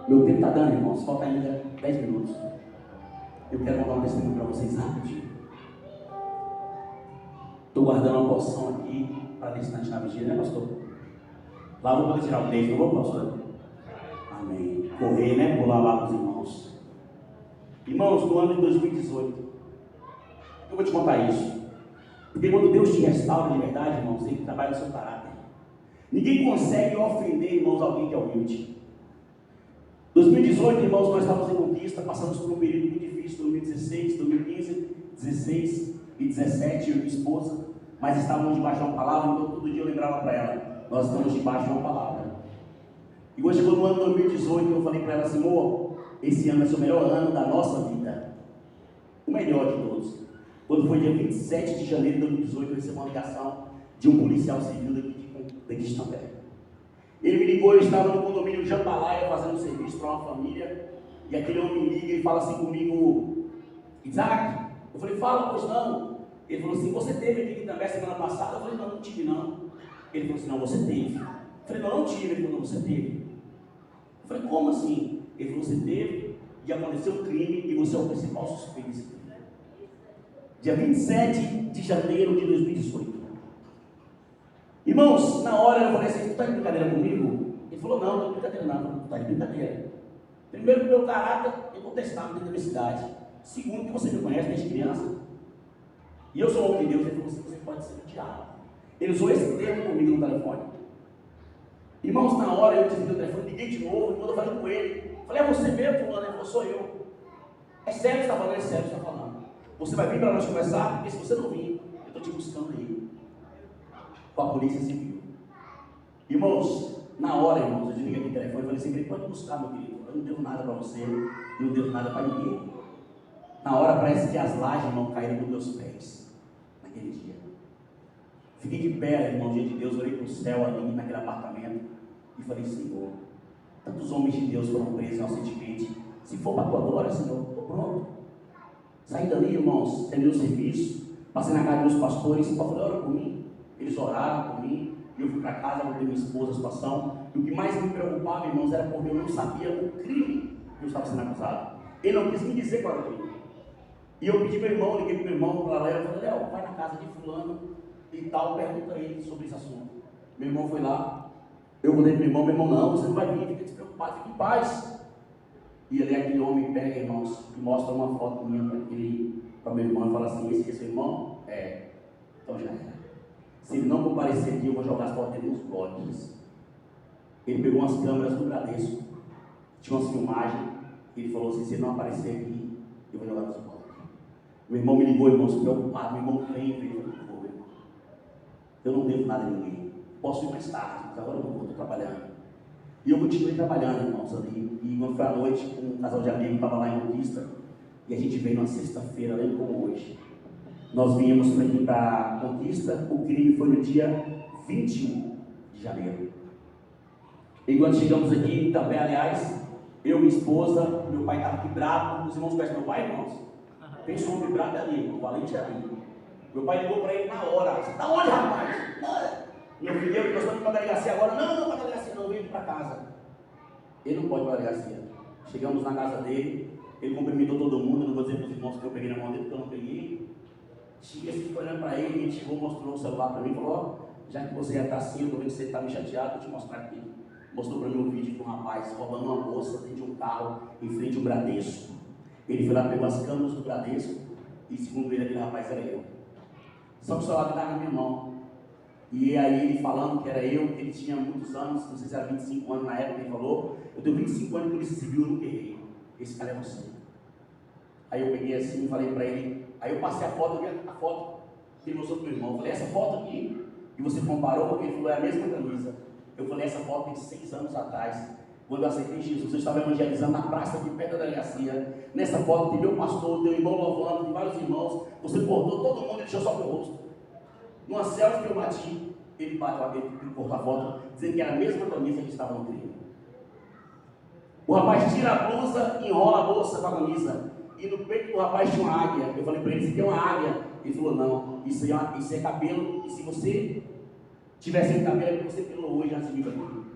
Meu tempo está dando, irmãos, falta ainda 10 minutos. Eu quero mandar um testemunho para vocês rapidinho. Estou guardando uma porção aqui para distante na vigília, né, pastor? Lá eu vou poder tirar o texto, não vou, pastor? Amém. Correr, né? Pular lá com os irmãos. Irmãos, no ano de 2018, eu vou te contar isso. Porque quando Deus te restaura de verdade, irmãos, Ele trabalha no seu caráter. Ninguém consegue ofender, irmãos, alguém que é humilde. 2018, irmãos, nós estávamos em conquista, passamos por um período muito difícil, 2016, 2015, 16 e 17, eu e minha esposa, mas estávamos debaixo de uma palavra, então todo dia eu lembrava para ela: nós estamos debaixo de uma palavra. E quando chegou no ano 2018, eu falei para ela assim: amor, esse ano vai ser o melhor ano da nossa vida, o melhor de todos. Quando foi dia 27 de janeiro de 2018, eu recebi uma ligação de um policial civil daqui de Também. Ele me ligou, eu estava no condomínio de Jambalaya fazendo um serviço para uma família, e aquele homem me liga e fala assim comigo: Isaac. Eu falei: fala, pois não. Ele falou assim: você teve aqui também semana passada? Eu falei: não, não tive não. Ele falou assim: não, você teve. Eu falei: não, não tive. Ele falou: não, você teve. Eu falei: como assim? Ele falou: você teve, e aconteceu um crime, e você é o principal suspeito desse crime. Dia 27 de janeiro de 2018. Irmãos, na hora eu falei assim: tu está de brincadeira comigo? Ele falou: não, não estou de brincadeira não. Tu está de brincadeira. Primeiro, que o meu caráter é contestável dentro da minha cidade. Segundo, que você me conhece desde criança. E eu sou um homem de Deus. Ele falou assim: você pode ser um diabo. Ele usou esse termo comigo no telefone. Irmãos, na hora eu desliguei o telefone, liguei de novo, e quando eu falei com ele, falei: é você mesmo, fulano? Ele falou: sou eu. É sério que você está falando? É sério que você está falando. Você vai vir para nós conversar? Porque se você não vir, eu estou te buscando aí com a polícia civil. Irmãos, na hora, irmãos, eu desliguei aquele telefone e falei assim: ele pode buscar, meu querido. Eu não devo nada para você, eu não devo nada para ninguém. Na hora parece que as lajes, irmão, caíram dos meus pés naquele dia. Fiquei de pé, irmão, diante de Deus, olhei para o céu ali naquele apartamento e falei: Senhor, tantos homens de Deus foram presos inocentemente. Se for para a tua glória, Senhor, estou pronto. Saí dali, irmãos, terminei o serviço, passei na casa dos pastores, e falei: ora por mim. Eles oraram por mim, e eu fui para casa, voltei minha esposa, a situação. E o que mais me preocupava, irmãos, era porque eu não sabia o crime que eu estava sendo acusado. Ele não quis me dizer qual era o crime. E eu pedi para o meu irmão, liguei para o meu irmão, para Léo, eu falei: Léo, vai na casa de fulano e tal, pergunta a ele sobre esse assunto. Meu irmão foi lá, eu falei para o meu irmão: não, você não vai vir, fica despreocupado, fica em paz. E ali aquele homem pega, irmãos, e mostra uma foto minha para meu irmão e fala assim: esse é seu irmão? É. Então já era. Se ele não comparecer aqui, eu vou jogar as fotos dele nos bodes. Ele pegou umas câmeras do Bradesco, tinha umas filmagens, ele falou assim: se ele não aparecer aqui, eu vou jogar nos bodes. Meu irmão me ligou, irmãos, preocupado. Meu irmão vem, irmão. Eu não devo nada a ninguém. Posso ir mais tarde, mas agora eu não vou, estou trabalhando. E eu continuei trabalhando, irmãos, ali. E quando foi à noite, um casal de amigos estava lá em Conquista, e a gente veio numa sexta-feira, lembro como hoje. Nós viemos para aqui para Conquista, o crime foi no dia 21 de janeiro. E quando chegamos aqui, também, aliás, eu, minha esposa, meu pai estava aqui bravo. Os irmãos conhecem meu pai, irmãos? Tem som de bravo ali, o valente ali. Meu pai ligou para ele na hora: você está onde, rapaz? Meu filho, nós estamos para a delegacia agora. Não, para a delegacia não, vem para casa. Ele não pode ir para a delegacia. Chegamos na casa dele, ele cumprimentou todo mundo. Eu não vou dizer para os irmãos que eu peguei na mão dele, porque eu não peguei. Cheguei assim, olhando para ele, ele chegou, mostrou o celular para mim e falou: já que você já está assim, eu estou vendo que você está me chateado, vou te mostrar aqui. Mostrou para mim um vídeo de um rapaz roubando uma bolsa dentro de um carro, em frente ao Bradesco. Ele foi lá, pegou as câmeras do Bradesco, e segundo ele, aquele rapaz era eu. Só que o celular estava na minha mão. E aí ele falando que era eu, que ele tinha muitos anos, não sei se era 25 anos na época, ele falou: eu tenho 25 anos de polícia civil, eu nunca errei. Esse cara é você. Aí eu peguei assim e falei para ele, aí eu passei a foto, a foto que ele mostrou para o meu irmão. Eu falei: essa foto aqui, e você comparou, porque ele falou: é a mesma camisa. Eu falei: essa foto tem 6 anos atrás, quando eu aceitei Jesus, eu estava evangelizando na praça aqui perto da delegacia. Nessa foto tem meu pastor, tem o irmão louvando, tem vários irmãos. Você cortou todo mundo e deixou só meu rosto. Numa selfie que eu bati, ele cortou a foto, dizendo que era a mesma camisa que estava no crime. O rapaz tira a blusa, enrola a bolsa com a camisa, e no peito do rapaz tinha uma águia. Eu falei para ele: isso aqui é uma águia. Ele falou: não, isso é cabelo, e se você tivesse sem cabelo, é porque você pelou hoje antes de vir aqui.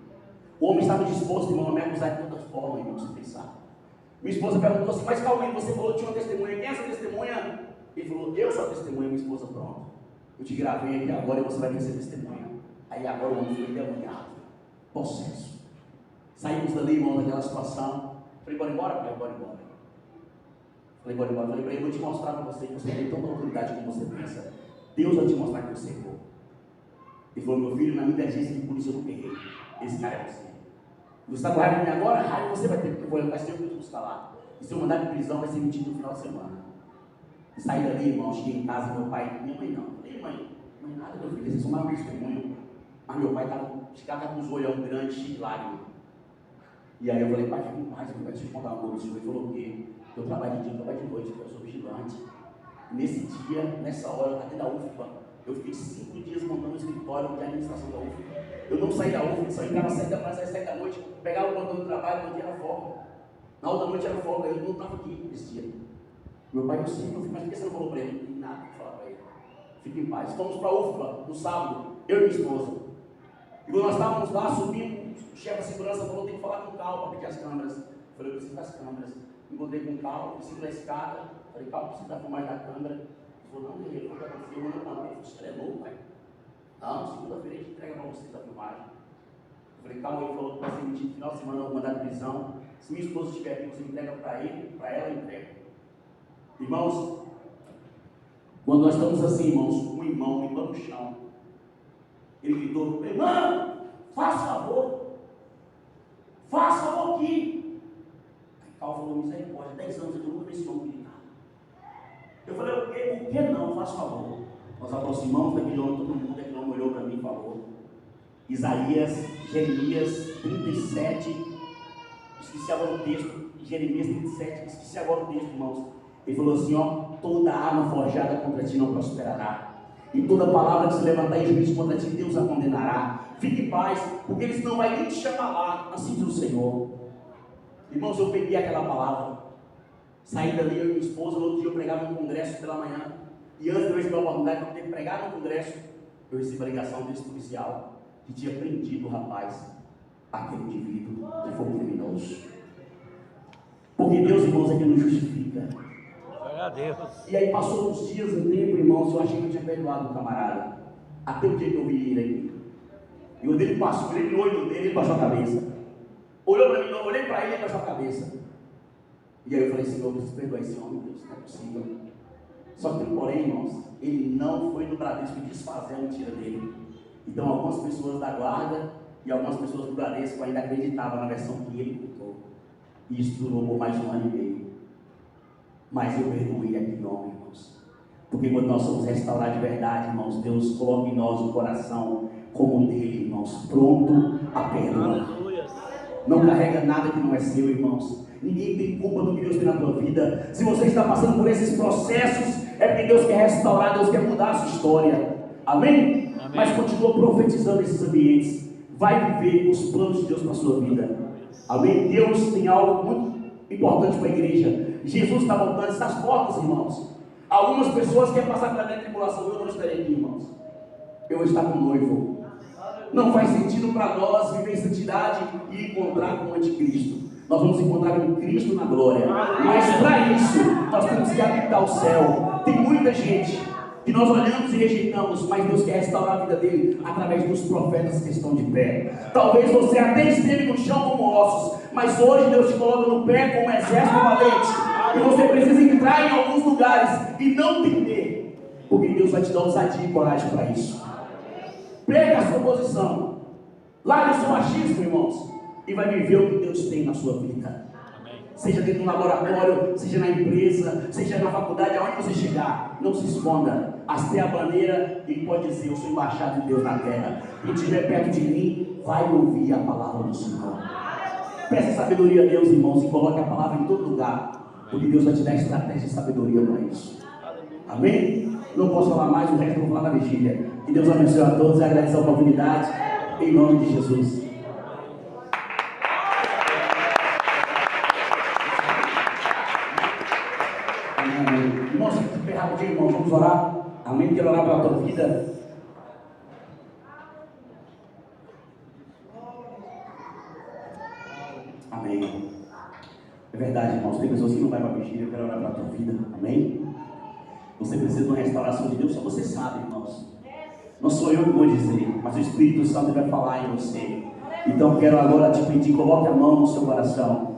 O homem estava disposto, irmão, a me acusar de todas formas, irmão, você pensar. Minha esposa perguntou assim: mas calma aí, você falou que tinha uma testemunha, quem é essa testemunha? Ele falou: eu sou a testemunha. Minha esposa: pronto, eu te gravei aqui agora e você vai ter essa testemunha. Aí agora o homem foi endemoniado, possesso. Saímos dali, irmão, daquela situação. Falei: bora embora, pai? Bora embora. Falei: bora embora. Falei para ele: vou te mostrar para você que você tem tanta autoridade como você pensa. Deus vai te mostrar que você errou. Ele falou: meu filho, na minha agência de polícia eu não errei. Esse cara é você. Você está com raiva de mim agora? Raiva você vai ter, porque vai ser o que eu te buscar lá. E se eu mandar de prisão, vai ser emitido no final de semana. Saí dali, irmão, cheguei em casa, meu pai, minha mãe não. Falei: mãe nada, meu filho, vocês são mais um testemunho. Mas meu pai estava com os olhão grandes, cheio de lágrimas. E aí eu falei: pai, fica em paz, meu pai, deixa eu te contar uma coisa. Ele falou: o quê? Eu trabalho de dia, eu trabalho de noite, eu sou vigilante. Nesse dia, nessa hora, eu estava dentro da UFPA. Eu fiquei 5 dias montando o escritório de administração da UFPA. Eu não saí da UFPA, só entrava às 7 da manhã, às 7 da noite, pegava o plantão do trabalho, no dia era folga. Na outra noite era folga, eu não estava aqui nesse dia. Meu pai: eu sei, meu filho, mas por que você não falou para ele? Não tem nada para falar para ele. Fique em paz. Fomos para a UFPA no sábado, eu e minha esposa. E quando nós estávamos lá, subindo, o chefe da segurança falou: tem que falar com o Cal para pedir as câmeras. Eu falei: eu preciso das câmeras. Encontrei com o Cal, preciso da escada. Falei: Cal, preciso da filmagem da câmera. Ele falou: não, ele falou: eu não falei: você é louco, pai? Não, segunda-feira a gente entrega para vocês a filmagem. Eu falei: calma, ele falou que vai ser emitido no final de semana, eu vou mandar de prisão. Se minha esposa estiver aqui, você entrega para ele, para ela, entrega. Irmãos, quando nós estamos assim, irmãos, um irmão limpando no chão, ele gritou: irmão, faça favor aqui. Aí Cal falou: misericórdia, 10 anos eu nunca vi esse homem gritar. Eu falei: o que não? Faça favor. Nós aproximamos daquele homem, todo mundo, aquele homem olhou para mim e falou: Isaías, Jeremias 37, esqueci agora o texto, Jeremias 37, esqueci agora o texto, irmãos. Ele falou assim: ó, toda arma forjada contra ti não prosperará, e toda palavra que se levantar em juízo contra ti, Deus a condenará. Fique em paz, porque eles não vão nem te chamar lá, assim diz o Senhor. Irmãos, eu peguei aquela palavra, saí dali, eu e minha esposa. No outro dia eu pregava no congresso pela manhã, e antes de eu receber a oportunidade de ter que pregar no congresso, eu recebi a ligação desse policial que tinha prendido o rapaz, aquele indivíduo que foi um criminoso. Porque Deus, irmãos, é que nos justifica. Glória a Deus. E aí passou uns dias, um tempo, irmãos, eu achei que eu tinha perdoado o camarada. Até o dia que eu vi ele aqui. E quando ele passou, olhei no olho dele, ele baixou a cabeça. Olhou para mim, eu olhei para ele, ele baixou a cabeça. E aí eu falei, Senhor, eu preciso perdoar esse homem, Deus, não é possível. Só que, porém, irmãos, ele não foi no Bradesco desfazer a mentira dele. Então, algumas pessoas da guarda e algumas pessoas do Bradesco ainda acreditavam na versão que ele contou. E isso durou por mais de 1 ano e meio. Mas eu perdoei aquele homem, irmãos. Porque quando nós somos restaurados de verdade, irmãos, Deus coloca em nós o coração como o dele, irmãos, pronto a perdoar. Não carrega nada que não é seu, irmãos. Ninguém tem culpa do que Deus tem na tua vida. Se você está passando por esses processos, é porque Deus quer restaurar, Deus quer mudar a sua história. Amém? Amém. Mas continua profetizando esses ambientes. Vai viver os planos de Deus para a sua vida. Amém? Deus tem algo muito importante para a igreja. Jesus está voltando, está às portas, irmãos. Algumas pessoas querem passar pela minha tribulação. Eu não estarei aqui, irmãos. Eu vou estar com o noivo. Não faz sentido para nós viver em santidade e encontrar com o anticristo. Nós vamos encontrar com Cristo na glória. Mas para isso, nós temos que habitar o céu. Tem muita gente que nós olhamos e rejeitamos, mas Deus quer restaurar a vida dele através dos profetas que estão de pé. Talvez você até esteve no chão como ossos, mas hoje Deus te coloca no pé como um exército valente. E você precisa entrar em alguns lugares e não temer, porque Deus vai te dar ousadia e coragem para isso. Pega a sua posição, largue o seu machismo, irmãos, e vai viver o que Deus tem na sua vida. Seja dentro do laboratório, seja na empresa, seja na faculdade, aonde você chegar, não se esconda. Haste a bandeira e pode dizer: eu sou embaixado de Deus na terra. Quem estiver perto de mim vai ouvir a palavra do Senhor. Peça sabedoria a Deus, irmãos, e coloque a palavra em todo lugar, porque Deus vai te dar estratégia e sabedoria para isso. Amém? Não posso falar mais, o resto eu vou falar na vigília. Que Deus abençoe a todos e agradeça a oportunidade, em nome de Jesus. Irmãos, bem rapidinho, irmãos, vamos orar. Amém? Quero orar pela tua vida. Amém. É verdade, irmãos, tem pessoas que não vai para a vigília. Eu quero orar pela tua vida. Amém? Você precisa de uma restauração de Deus, só você sabe, irmãos. Não sou eu que vou dizer, mas o Espírito Santo vai falar em você. Então quero agora te pedir, coloque a mão no seu coração.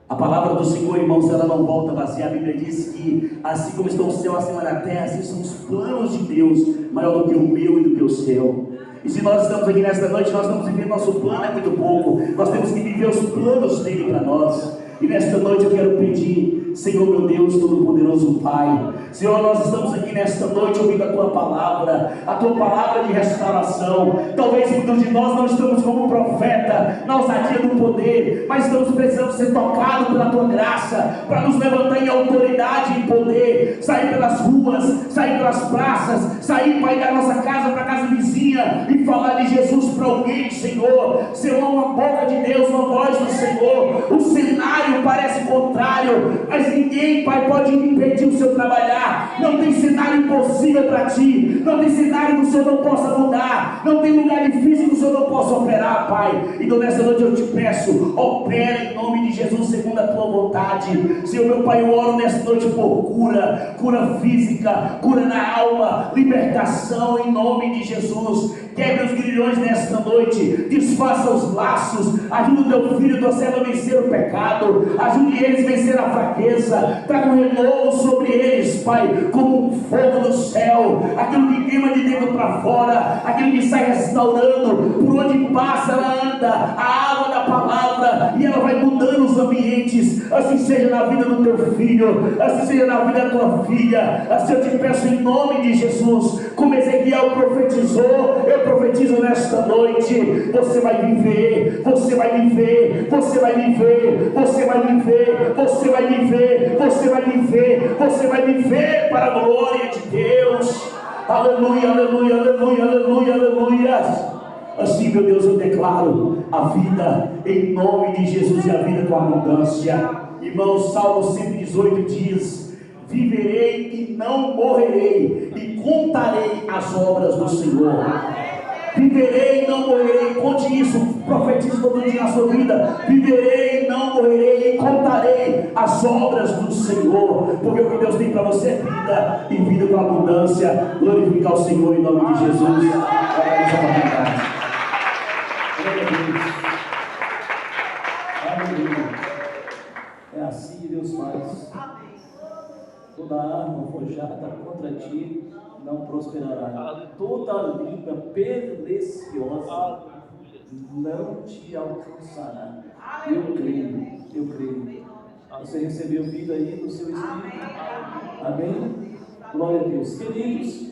A palavra do Senhor, irmãos, ela não volta vazia. A Bíblia diz que assim como estão o céu acima da terra, assim são os planos de Deus, maior do que o meu e do que o seu. E se nós estamos aqui nesta noite, nós estamos vivendo nosso plano é muito pouco. Nós temos que viver os planos dele para nós. E nesta noite eu quero pedir, Senhor meu Deus, Todo-Poderoso Pai, Senhor, nós estamos aqui nesta noite ouvindo a Tua palavra de restauração. Talvez muitos de nós não estamos como profeta, na ousadia do poder, mas estamos precisando ser tocados pela Tua graça, para nos levantar em autoridade e poder, sair pelas ruas, sair pelas praças, sair, Pai, da nossa casa para a casa vizinha e falar de Jesus para alguém, Senhor. Senhor, uma boca de Deus, uma voz do Senhor. O cenário parece contrário, mas ninguém, Pai, pode impedir o seu trabalhar. Não tem cenário impossível para ti, não tem cenário que o Senhor não possa mudar, não tem lugar difícil que o Senhor não possa operar, Pai. Então nessa noite eu te peço, opera em nome de Jesus segundo a tua vontade. Senhor meu Pai, eu oro nessa noite por cura física, cura na alma, libertação em nome de Jesus. Quebre os grilhões nesta noite, desfaça os laços, ajuda o teu filho e tua serva a vencer o pecado, ajude eles a vencer a fraqueza, traga um renovo sobre eles, Pai, como um fogo do céu, aquilo que queima de dentro para fora, aquilo que sai restaurando, por onde passa ela anda, a água da palavra, e ela vai mudando os ambientes. Assim seja na vida do teu filho, assim seja na vida da tua filha. Assim eu te peço em nome de Jesus, como Ezequiel profetizou, eu profetizo nesta noite, você vai viver, você vai viver, você vai viver, você vai viver, você vai viver, você vai viver, você vai viver para a glória de Deus. Aleluia, aleluia, aleluia, aleluia, aleluia. Assim, meu Deus, eu declaro a vida em nome de Jesus e a vida com abundância. Irmãos, Salmo 118 diz: viverei e não morrerei, e contarei as obras do Senhor. Viverei e não morrerei. Conte isso, profetize todo dia na sua vida. Viverei e não morrerei, e contarei as obras do Senhor. Porque o que Deus tem para você é vida, e vida com abundância. Glorificar o Senhor em nome de Jesus. forjada contra ti não prosperará. Toda língua perniciosa não te alcançará. Eu creio, eu creio. Você recebeu vida aí no seu espírito? Amém? Glória a Deus. Queridos,